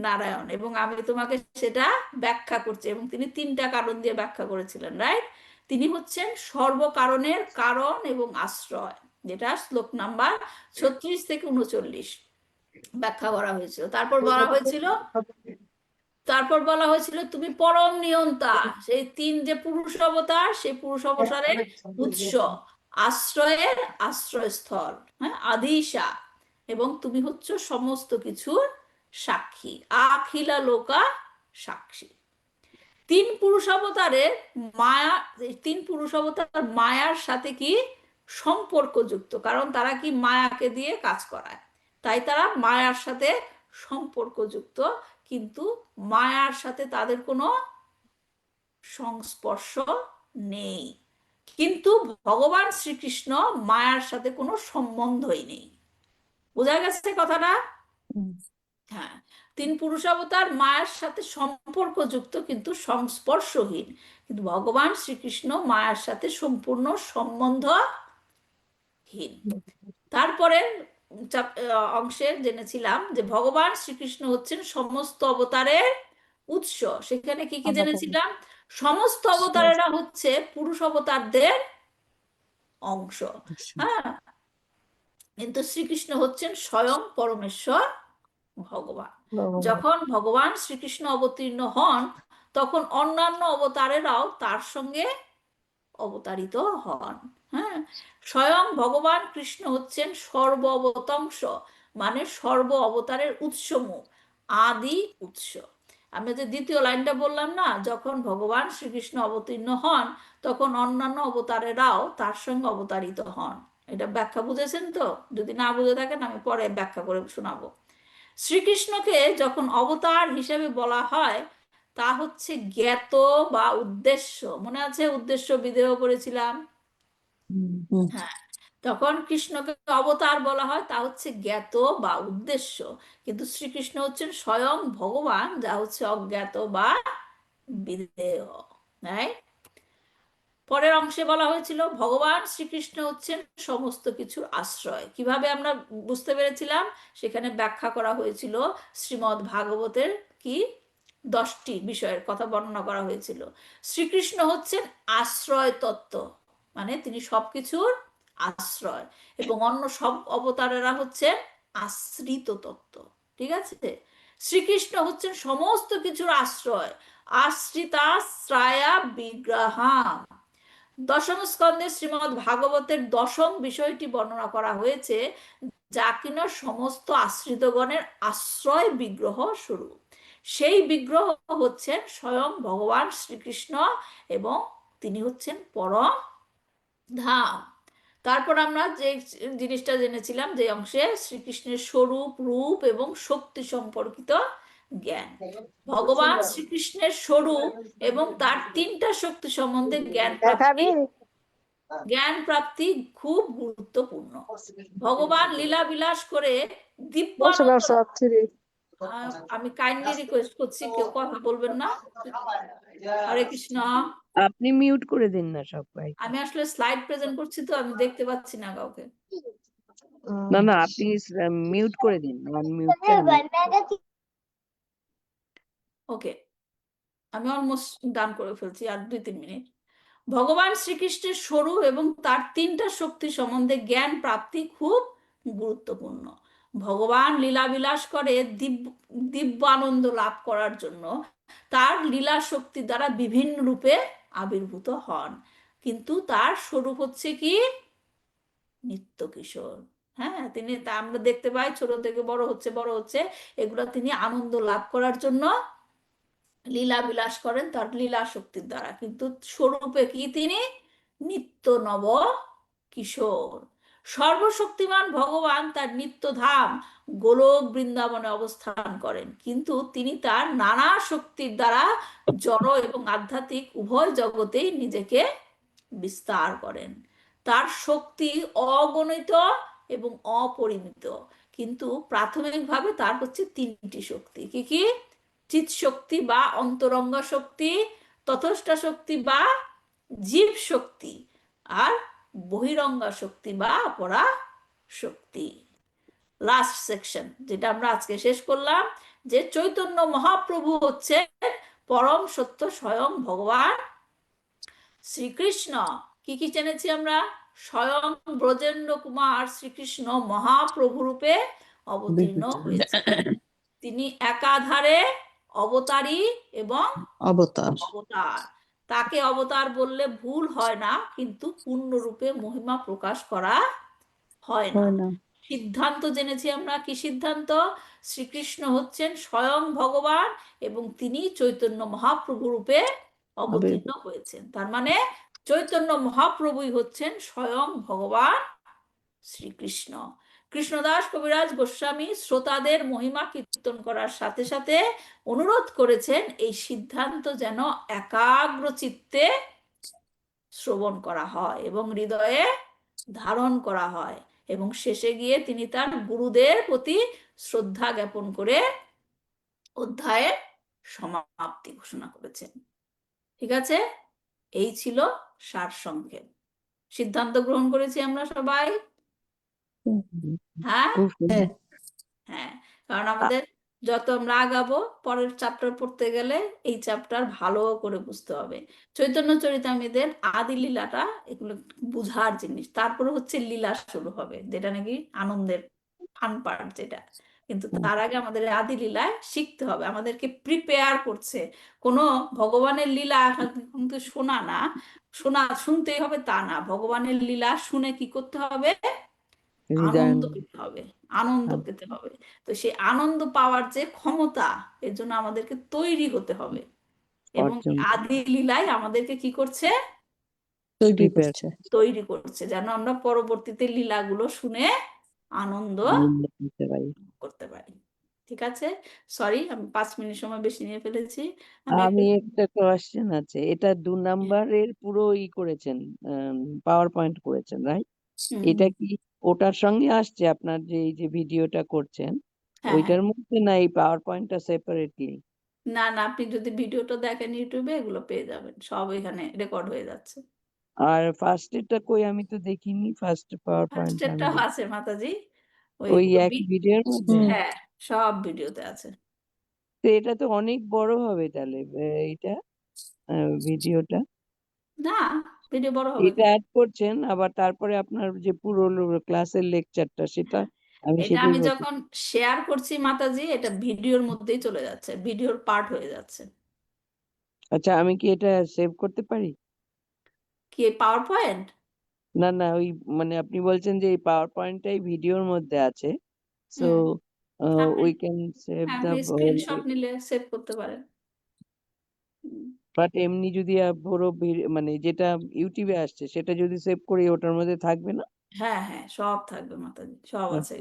নারায়ণ, এবং আমি তোমাকে সেটা ব্যাখ্যা করছি। এবং তিনি তিনটা কারণ দিয়ে ব্যাখ্যা করেছিলেন, রাইট? তিনি হচ্ছেন সর্বকারণের কারণ এবং আশ্রয়, যেটা শ্লোক নাম্বার 36 থেকে 39 ব্যাখ্যা করা হয়েছিল। তারপর বলা হয়েছিল তুমি পরম নিয়ন্তা, সেই তিন যে পুরুষ অবতার, সেই পুরুষ অবতারের উৎস, আশ্রয়ের আশ্রয়স্থল, হ্যাঁ, আদিশা, এবং তুমি হচ্ছ সমস্ত কিছুর সাক্ষী, আখিলা লোকা সাক্ষী। তিন পুরুষ অবতারের মায়া, তিন পুরুষ অবতার মায়ার সাথে কি সম্পর্কযুক্ত, কারণ তারা কি মায়াকে দিয়ে কাজ করায়, তাই তারা মায়ার সাথে সম্পর্কযুক্ত, কিন্তু মায়ার সাথে তাদের কোনো সংস্পর্শ নেই। কিন্তু ভগবান শ্রীকৃষ্ণ মায়ার সাথে কোনো সম্বন্ধই নেই। বোঝা গেছে কথাটা? হ্যাঁ, তিন পুরুষ অবতার মায়ের সাথে সম্পর্কযুক্ত কিন্তু সংস্পর্শহীন, কিন্তু ভগবান শ্রীকৃষ্ণ মায়ের সাথে সম্পূর্ণ সম্বন্ধহীন। তারপরে অংশে জেনেছিলাম যে ভগবান শ্রীকৃষ্ণ হচ্ছেন সমস্ত অবতারের উৎস। সেখানে কি কি জেনেছিলাম? সমস্ত অবতারেরা হচ্ছে পুরুষ অবতারদের অংশ, হ্যাঁ, কিন্তু শ্রীকৃষ্ণ হচ্ছেন স্বয়ং পরমেশ্বর ভগবান। যখন ভগবান শ্রীকৃষ্ণ অবতীর্ণ হন, তখন অন্যান্য অবতারেরাও তার সঙ্গে অবতারিত হন। হ্যাঁ, স্বয়ং ভগবান কৃষ্ণ হচ্ছেন সর্ব অবতংশ, মানে সর্ব অবতারের উৎসমুখ, আদি উৎস। আমি যে দ্বিতীয় লাইনটা বললাম না, যখন ভগবান শ্রীকৃষ্ণ অবতীর্ণ হন, তখন অন্যান্য অবতারেরাও তার সঙ্গে অবতারিত হন। এটা ব্যাখ্যা বুঝেছেন তো? যদি না বুঝে থাকেন আমি পরে ব্যাখ্যা করে শোনাবো। শ্রীকৃষ্ণকে যখন অবতার হিসেবে বলা হয়, তা হচ্ছে জ্ঞাত বা উদ্দেশ্য। মনে আছে উদ্দেশ্য বিধেয় করেছিলাম? হ্যাঁ, তখন কৃষ্ণকে অবতার বলা হয়, তা হচ্ছে জ্ঞাত বা উদ্দেশ্য, কিন্তু শ্রীকৃষ্ণ হচ্ছেন স্বয়ং ভগবান, যা হচ্ছে অজ্ঞাত বা বিধেয়। পরের অংশে বলা হয়েছিল ভগবান শ্রীকৃষ্ণ হচ্ছেন সমস্ত কিছুর আশ্রয়। কিভাবে আমরা বুঝতে পেরেছিলাম? সেখানে ব্যাখ্যা করা হয়েছিল শ্রীমদ্ ভাগবতের কি 10টি বিষয়ের কথা বর্ণনা করা হয়েছিল। শ্রীকৃষ্ণ হচ্ছেন আশ্রয় তত্ত্ব, মানে তিনি সবকিছুর আশ্রয়, এবং অন্য সব অবতারেরা হচ্ছেন আশ্রিত তত্ত্ব। ঠিক আছে? শ্রীকৃষ্ণ হচ্ছেন সমস্ত কিছুর আশ্রয়, আশ্রিতাশ্রয়া বিগ্রহাম। দশম স্কন্ধে শ্রীমদ্ ভাগবতের দশম বিষয়টি বর্ণনা করা হয়েছে, যা কিনা সমস্ত আশ্রিতগণের আশ্রয় বিগ্রহ স্বরূপ। সেই বিগ্রহ হচ্ছেন স্বয়ং ভগবান শ্রীকৃষ্ণ, এবং তিনি হচ্ছেন পরম ধাম। তারপর আমরা যে জিনিসটা জেনেছিলাম যে অংশে শ্রীকৃষ্ণের স্বরূপ, রূপ এবং শক্তি সম্পর্কিত জ্ঞান। ভগবান শ্রীকৃষ্ণের স্বরূপ এবং তার 3টা শক্তি সম্বন্ধে জ্ঞান প্রাপ্তি খুব গুরুত্বপূর্ণ। ভগবান লীলা বিলাস করে দিব্যানন্দ, আমি কাইন্ডলি রিকোয়েস্ট করছি কেউ কথা বলবেন না। হরে কৃষ্ণ। আপনি মিউট করে দিন না সবাই। আমি আসলে স্লাইড প্রেজেন্ট করছি তো আমি দেখতে পাচ্ছি না কাউকে। না না, আপনি মিউট করে দিন, আনমিউটটা। ওকে, আমি অলমোস্ট ডান করে ফেলছি, আর 2-3 মিনিট। ভগবান শ্রীকৃষ্ণের স্বরূপ এবং তার 3টা শক্তি সম্বন্ধে জ্ঞান প্রাপ্তি খুব গুরুত্বপূর্ণ। ভগবান লীলা বিলাস করে দিব্যানন্দ লাভ করার জন্য তার লীলা শক্তি দ্বারা বিভিন্ন রূপে আবির্ভূত হন, কিন্তু তার স্বরূপ হচ্ছে কি নিত্য কিশোর। হ্যাঁ, তিনি তা আমরা দেখতে পাই ছোট থেকে বড় হচ্ছে, এগুলো তিনি আনন্দ লাভ করার জন্য লীলা বিলাস করেন তার লীলা শক্তির দ্বারা, কিন্তু স্বরূপে কি তিনি নিত্য নব কিশোর। সর্বশক্তিমান ভগবান তার নিত্য ধাম গোলক বৃন্দাবনে অবস্থান করেন, কিন্তু তিনি তার নানা শক্তির দ্বারা জড় এবং আধ্যাত্মিক উভয় জগতেই নিজেকে বিস্তার করেন। তার শক্তি অগণিত এবং অপরিমিত, কিন্তু প্রাথমিকভাবে তার হচ্ছে 3টি শক্তি। কি কি? চিৎ শক্তি বা অন্তরঙ্গ শক্তি, তথস্থ শক্তি বা জীব শক্তি, আর বহিরঙ্গা শক্তি বা অপরা শক্তি। লাস্ট সেকশন যেটা আমরা আজকে শেষ করলাম, যে চৈতন্য মহাপ্রভু হচ্ছে পরম সত্য স্বয়ং ভগবান শ্রীকৃষ্ণ। কি কি জেনেছি আমরা? স্বয়ং ব্রজেন্দ্র কুমার শ্রীকৃষ্ণ মহাপ্রভু রূপে অবতীর্ণ হয়েছে। তিনি একাধারে অবতারী এবং অবতার। অবতার। তাকে অবতার বললে ভুল হয় না, কিন্তু পূর্ণরূপে মহিমা প্রকাশ করা হয় না। সিদ্ধান্ত জেনেছি আমরা। কি সিদ্ধান্ত? শ্রীকৃষ্ণ হচ্ছেন স্বয়ং ভগবান এবং তিনি চৈতন্য মহাপ্রভু রূপে অবতীর্ণ হয়েছেন। তার মানে চৈতন্য মহাপ্রভুই হচ্ছেন স্বয়ং ভগবান শ্রীকৃষ্ণ। কৃষ্ণদাস কবিরাজ গোস্বামী শ্রোতাদের মহিমা কীর্তন করার সাথে সাথে অনুরোধ করেছেন এই সিদ্ধান্ত যেন একাগ্র চিত্তে শ্রবণ করা হয় এবং হৃদয়ে ধারণ করা হয়, এবং শেষে গিয়ে তিনি তার গুরুদের প্রতি শ্রদ্ধা জ্ঞাপন করে অধ্যায়ের সমাপ্তি ঘোষণা করেছেন। ঠিক আছে, এই ছিল সারসংক্ষেপ। সিদ্ধান্ত গ্রহণ করেছি আমরা সবাই? হ্যাঁ হ্যাঁ, কারণ আমাদের যত আমরা আগাবো পরের চ্যাপ্টার পড়তে গেলে এই চ্যাপ্টার ভালো করে বুঝতে হবে। চৈতন্য চরিতামৃতের আদি লীলাটা এগুলো বুঝার জিনিস, তারপরে হচ্ছে লীলা শুরু হবে, যেটা নাকি আনন্দের ফান পার্ট যেটা। কিন্তু তার আগে আমাদের আদি লীলায় শিখতে হবে, আমাদেরকে প্রিপেয়ার করছে। কোনো ভগবানের লীলা কিন্তু শুনতেই হবে তা না, ভগবানের লীলা শুনে কি করতে হবে? আনন্দ পেতে হবে, আনন্দ পেতে হবে। তো সেই আনন্দ পাওয়ার যে ক্ষমতা, এর জন্য আমাদেরকে তৈরি হতে হবে, এবং আদি লীলায় আমাদেরকে কি করছে? তৈরি করছে, যেন আমরা পরবর্তীতে লীলাগুলো শুনে আনন্দ করতে পারি। ঠিক আছে, সরি আমি 5 মিনিট সময় বেশি নিয়ে ফেলেছি। আমি একটা কোয়েশ্চেন আছে, এটা 2 নাম্বারের পুরো করেছেন, পাওয়ার পয়েন্ট করেছেন, রাইট? এটা কি ওটার সঙ্গে আসছে আপনার যে এই যে ভিডিওটা করছেন ওইটার মধ্যে, না এই পাওয়ার পয়েন্টটা সেপারেটলি? না না, আপনি যদি ভিডিওটা দেখেন ইউটিউবে এগুলো পেয়ে যাবেন, সব এখানে রেকর্ড হয়ে যাচ্ছে। আর ফার্স্ট এরটা কই? আমি তো দেখিনি ফার্স্ট পাওয়ার পয়েন্ট। ফার্স্টেরটা আছে মাতাজি, ওই এক ভিডিওর মধ্যে? হ্যাঁ, সব ভিডিওতে আছে। তো এটা তো অনেক বড় হবে তাহলে এইটা ভিডিওটা। না, ভিডিও বড় হবে এটা অ্যাড করছেন আবার তারপরে আপনার যে পুরো ক্লাসের লেকচারটা সেটা আমি এটা সেটাই আমি বলছি। যখন শেয়ার করছি মাতাজি, এটা ভিডিওর মধ্যেই চলে যাচ্ছে, ভিডিওর পার্ট হয়ে যাচ্ছে। আচ্ছা, আমি কি এটা সেভ করতে পারি? কি পাওয়ার পয়েন্ট? না না, ওই মানে আপনি বলছেন যে এই পাওয়ার পয়েন্টটাই ভিডিওর মধ্যে আছে, so we can save the whole. Screenshot নিলে সেভ করতে পারেন। বাট এমনি যদি পুরো মানে যেটা ইউটিউবে আসছে সেটা যদি সেভ করি ওটার মধ্যে থাকবে না? হ্যাঁ হ্যাঁ, সব থাকবে মাতাজি, সব আছে।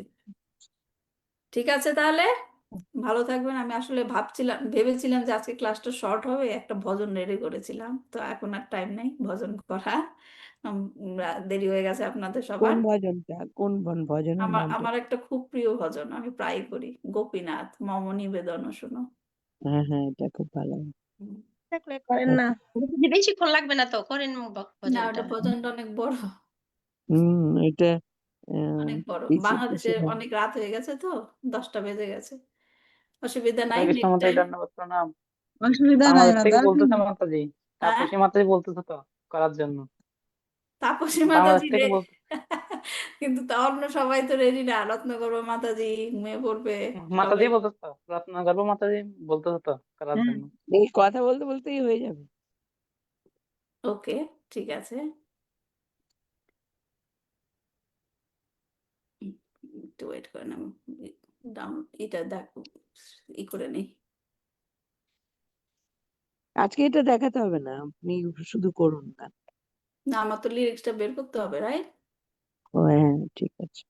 ঠিক আছে তাহলে, ভালো থাকবেন। আমি আসলে ভেবেছিলাম যে আজকে ক্লাসটা শর্ট হবে, একটা ভজন রেডি করেছিলাম, তো এখন আর টাইম নেই ভজন করা। দেরি হয়ে গেছে আপনাদের কোন সবার। ভজনটা, কোন ভজনের আমার নামটা? আমার একটা খুব প্রিয় ভজন, আমি প্রায় করি, গোপীনাথ মম নিবেদন শোনো। হ্যাঁ হ্যাঁ, এটা খুব ভালো। হুম। থাকলে করেন না, বেশিক্ষণ লাগবে না তো, করেন না, ভজনটা। ওটা ভজনটা অনেক বড়, এটা অনেক বড়। বাংলাদেশে কিসের অনেক রাত হয়ে গেছে তো, 10টা বেজে গেছে। অসুবিধা নাই, হরে কৃষ্ণ নেক্সট মাতাজি, টাইম। দণ্ডবত প্রণাম। অসুবিধা নাই বাংলাদেশ থেকে মাতা। বলতেছে মাতাজি, হ্যাঁ, তাপসী মাতাজি বলতেছে তো করার জন্য। তাপসী বাংলাদেশ মাতাজি থেকে রে। বলতে, কিন্তু তা অন্য সবাই তো রেডি না, রত্নগর্ভ মাতাজি ঘুমিয়ে পড়বে মাতাজি সবাই। বলতেছে তো, রত্নগর্ভ মাতাজি বলতেছে তো করার হ্যাঁ, জন্য। এই কথা বলতে বলতেই হয়ে যাবে। ওকে, ঠিক আছে। একটু ওয়েট করেন, আমি ডাউন এটা দেখো, করে নেই। আজকে এটা দেখাতে হবে না, আপনি শুধু করুন না। না, আমার তো লিরিক্সটা বের করতে হবে, রাইট? ও হ্যাঁ, ঠিক আছে।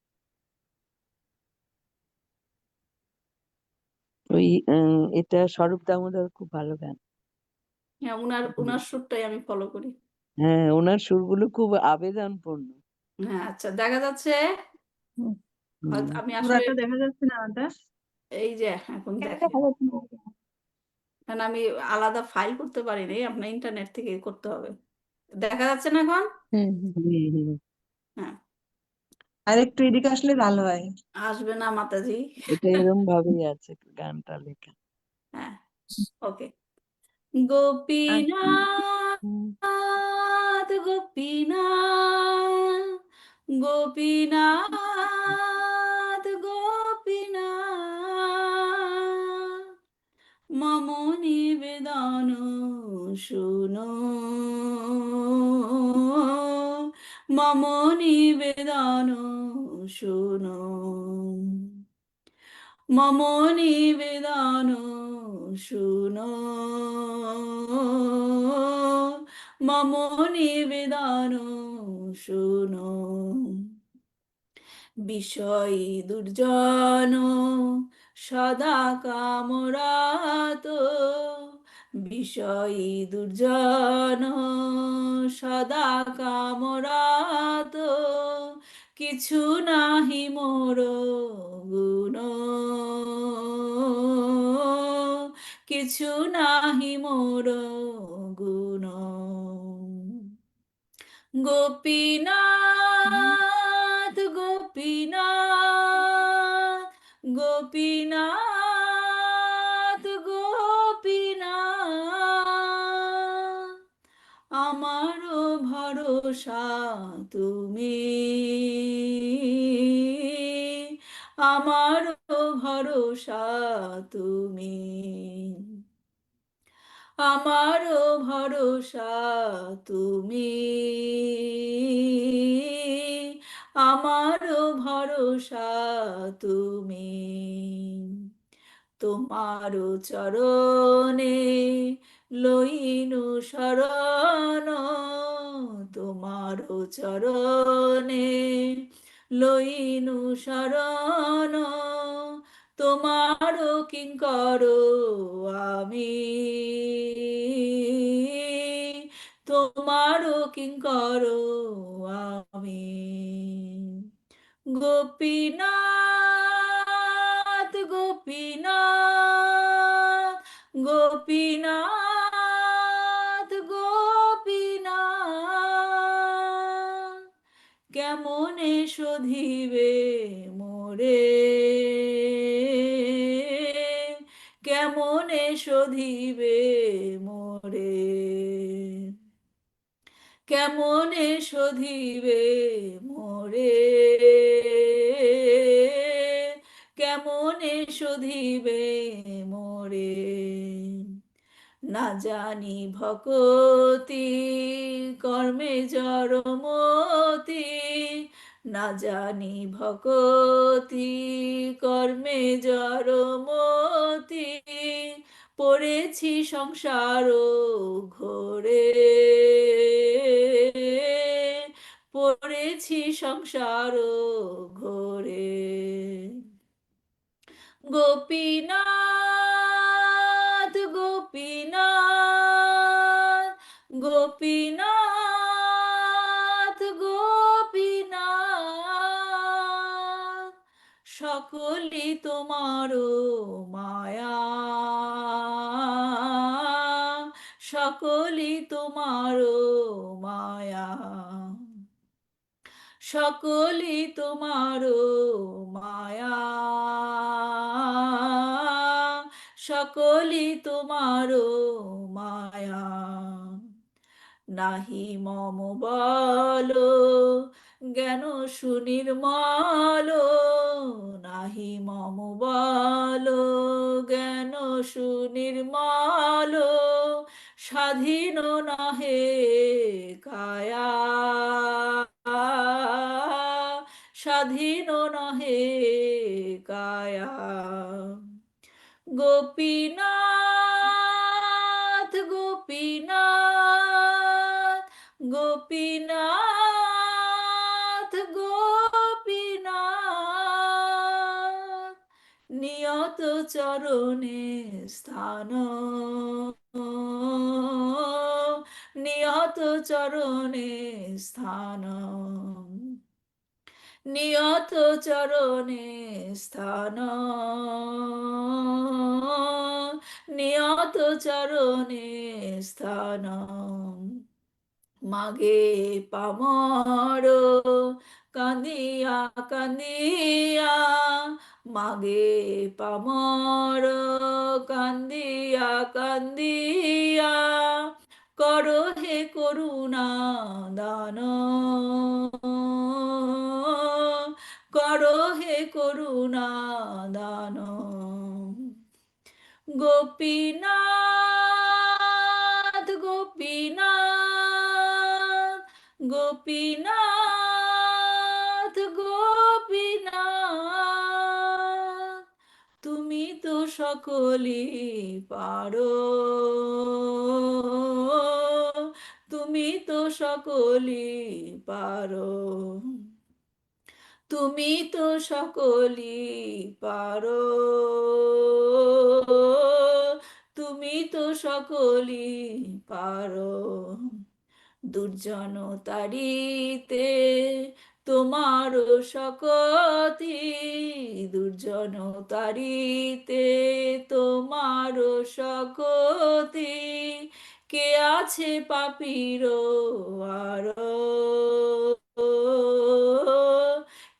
ওই এটা স্বরূপ দামোদর খুব ভালো গান। হ্যাঁ, উনার সুরটাই আমি ফলো করি। হ্যাঁ, ওনার সুরগুলো খুব আবেদনপূর্ণ। হ্যাঁ, আচ্ছা, দেখা যাচ্ছে। হুম, হুম। আমি আসলে পুরাটা দেখা যাচ্ছে না মাতা। এই যে এখন দেখেন, কারণ আমি আলাদা ফাইল করতে পারি নাই, আপনার ইন্টারনেট থেকে করতে হবে। দেখা যাচ্ছে না এখন? হুম হুম। হ্যাঁ, আর একটু এদিকে আসলে ভালো হয়। আসবে না মাতাজি? এটা এরকম ভাবেই আছে গানটা লেখা। হ্যাঁ, ওকে। আচ্ছা। গোপীনাথ গোপীনাথ গোপীনাথ গোপীনাথ মম নিবেদন শুনো, মম নিবেদন শুনো, মম নিবেদন শুনো, মম নিবেদন শুনো। বিষয় দুর্জন সদা কামরাত, বিষয় দুর্জন সদা কামরাত, কিছু নাহি মোর গুণ, কিছু নাহি মোর গুণ। গোপীনাথ গোপীনাথ গোপীনাথ গোপীনাথ আমারও ভরসা তুমি, আমারও ভরসা তুমি, আমারও ভরসা তুমি, আমারও ভরসা তুমি। তোমারও চরণে লইনু শরণ, তোমারও চরণে লইনু শরণ, তোমারও কিঙ্কর আমি, তোমারও কিঙ্কর আমি। গোপীনাথ গোপীনাথ গোপীনাথ গোপীনাথ কেমনে শোধিবে মোরে, কেমনে শোধিবে মোরে, কেমনে শোধিবে মোরে, কেমনে শোধিবে মোরে। না জানি ভকতি কর্মে জড়মতি, না জানি ভকতি কর্মে জড়মতি, পড়েছি সংসার ঘোরে, পড়েছি সংসার ঘোরে। গোপীনাথ গোপীনাথ গোপীনাথ গোপীনাথ, সকলই তোমার মায়া, সকলই তোমার মায়া, সকলই তোমার মায়া, সকলই তোমার মায়া। নাহি মম বল জ্ঞান সুনির্মল, নাহি মম বল জ্ঞান সুনির্মল, স্বাধীন নহে কায়া, স্বাধীন নহে কায়া। গোপীনাথ গোপীনাথ গোপীনাথ গোপীনাথ, নিয়ত চরণে স্থান, নিয়ত চরণে স্থান, নিয়ত চরণে স্থান, নিয়ত চরণে স্থান। মাগে পামর কান্দিয়া কান্দিয়া, মাগে পামর কান্দিয়া কান্দিয়া, করো হে করুণা দান, করো হে করুণা দান। গোপীনাথ গোপীনাথ গোপীনাথ গোপীনাথ, তুমি তো সকলই পারো, তুমি তো সকলই পারো, তুমি তো সকলই পারো, তুমি তো সকলই পারো। দুর্জন তারিতে তোমার শকতি, দুর্জন তারিতে তোমার শকতি, কে আছে পাপীর আর,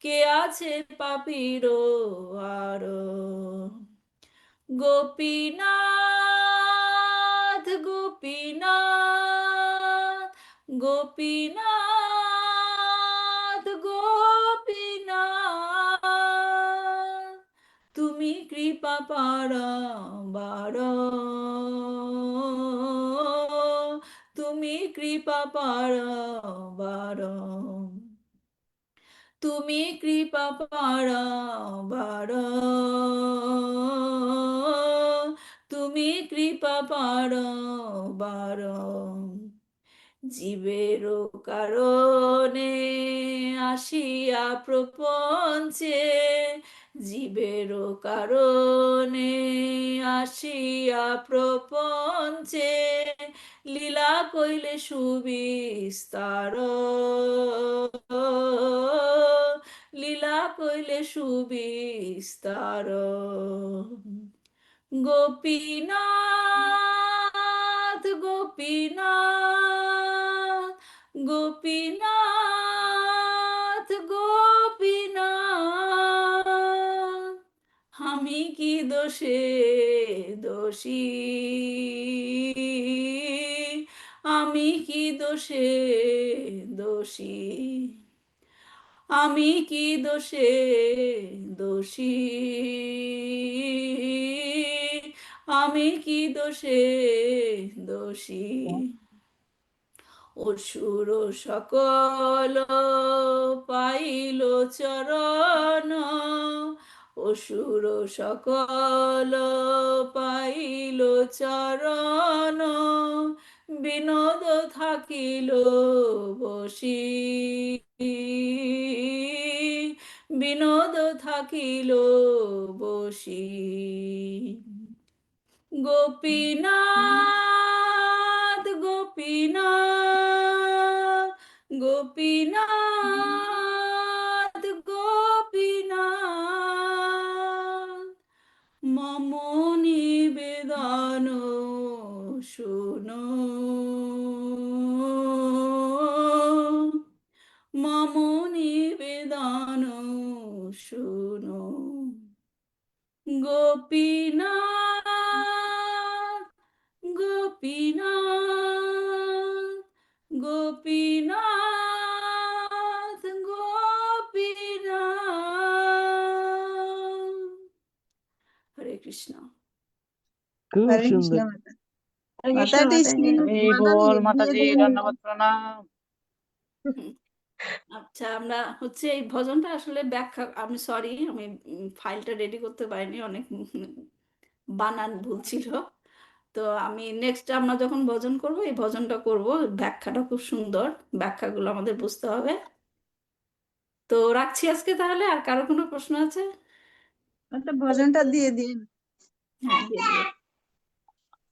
কে আছে পাপীর আর। গোপীনাথ গোপীনাথ গোপীনাথ গোপীনাথ, তুমি কৃপা পারাবার, তুমি কৃপা পারাবার, তুমি কৃপা পারাবার, তুমি কৃপা পারাবার। জীবের কারণে আসিয়া প্রপঞ্চে, জীবের কারণে আসিয়া প্রপঞ্চে, লীলা কইলে সুবিস্তার, লীলা কইলে সুবিস্তার। গোপীনাথ গোপীনাথ গোপীনাথ গোপীনাথ, আমি কি দোষে দোষী, আমি কি দোষে দোষী, আমি কি দোষে দোষী, আমি কি দোষে দোষী। অসুর সকল পাইল চরণ, অসুর সকল পাইল চরণ, বিনোদ থাকিল বসি, বিনোদ থাকিল বসি গোপীনাথ গোপীনাথ গোপীনাথ গোপীনাথ মম নিবেদন শুনো মম নিবেদন শুনো গোপীনাথ গোপীনাথ গোপীনাথ গোপীনাথ হরে কৃষ্ণ। খুব হরে কৃষ্ণ সুন্দর। মাতা। মাতাজি এই বল মাতাজি ধন্যবাদ প্রণাম। হুম। আচ্ছা, আমরা হচ্ছে এই ভজনটা আসলে ব্যাখ্যা, আমি সরি, আমি ফাইলটা রেডি করতে পারিনি, অনেক বানান ভুল ছিল। তো আমি নেক্সট আমরা যখন ভজন করব এই ভজনটা করব, ব্যাখ্যাটা খুব সুন্দর, ব্যাখ্যাগুলো আমাদের বুঝতে হবে। তো রাখছি আজকে তাহলে। আর কারো কোনো প্রশ্ন আছে? একটা ভজনটা দিয়ে দিন। হ্যাঁ, দিয়ে দিও।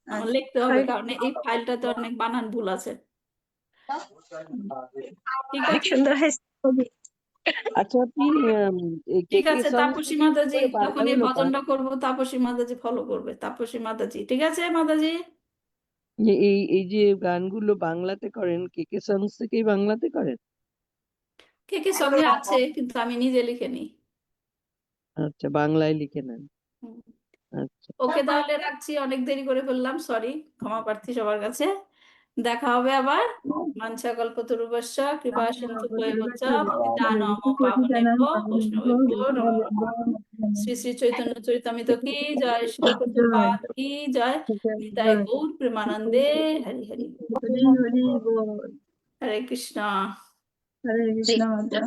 আমার আচ্ছা, লিখতে হবে, কারণ এই ফাইলটাতে অনেক বানান ভুল আছে। ঠিক অনেক আছে, সুন্দর হয়েছে। আচ্ছা, আপনি এই কে ঠিক কে আছে। songs তাপসী থেকে কি মাতাজি, করে যখন এই বার্তাগুলো পান? ভজনটা করব তাপসী মাতাজি ফলো করবে। তাপসী মাতাজি, ঠিক আছে মাতাজি? এই এই যে গানগুলো বাংলাতে করেন, কে কে songs থেকেই বাংলাতে করেন? কে কে সঙ্গে আছে, কিন্তু আমি নিজে লিখে নিই। আচ্ছা, বাংলায় লিখে নেন। হুম। আচ্ছা, ওকে, তাহলে রাখছি, অনেক দেরি করে ফেললাম, সরি, ক্ষমা প্রার্থী সবার কাছে। দেখা হবে আবার। বাঞ্ছা কল্পতরুভ্যশ্চ কৃপা সিন্ধু এব চ পতিতানাং পাবনেভ্যো বৈষ্ণবেভ্যো নমো নমঃ। শ্রী শ্রী চৈতন্য চরিতামৃত কি জয়, শিল প্রভুপাদ কি জয়, নিতাই গৌর প্রেমানন্দে হরি হরি। হরি হরি বল। হরে কৃষ্ণ। হরে কৃষ্ণ মাতা।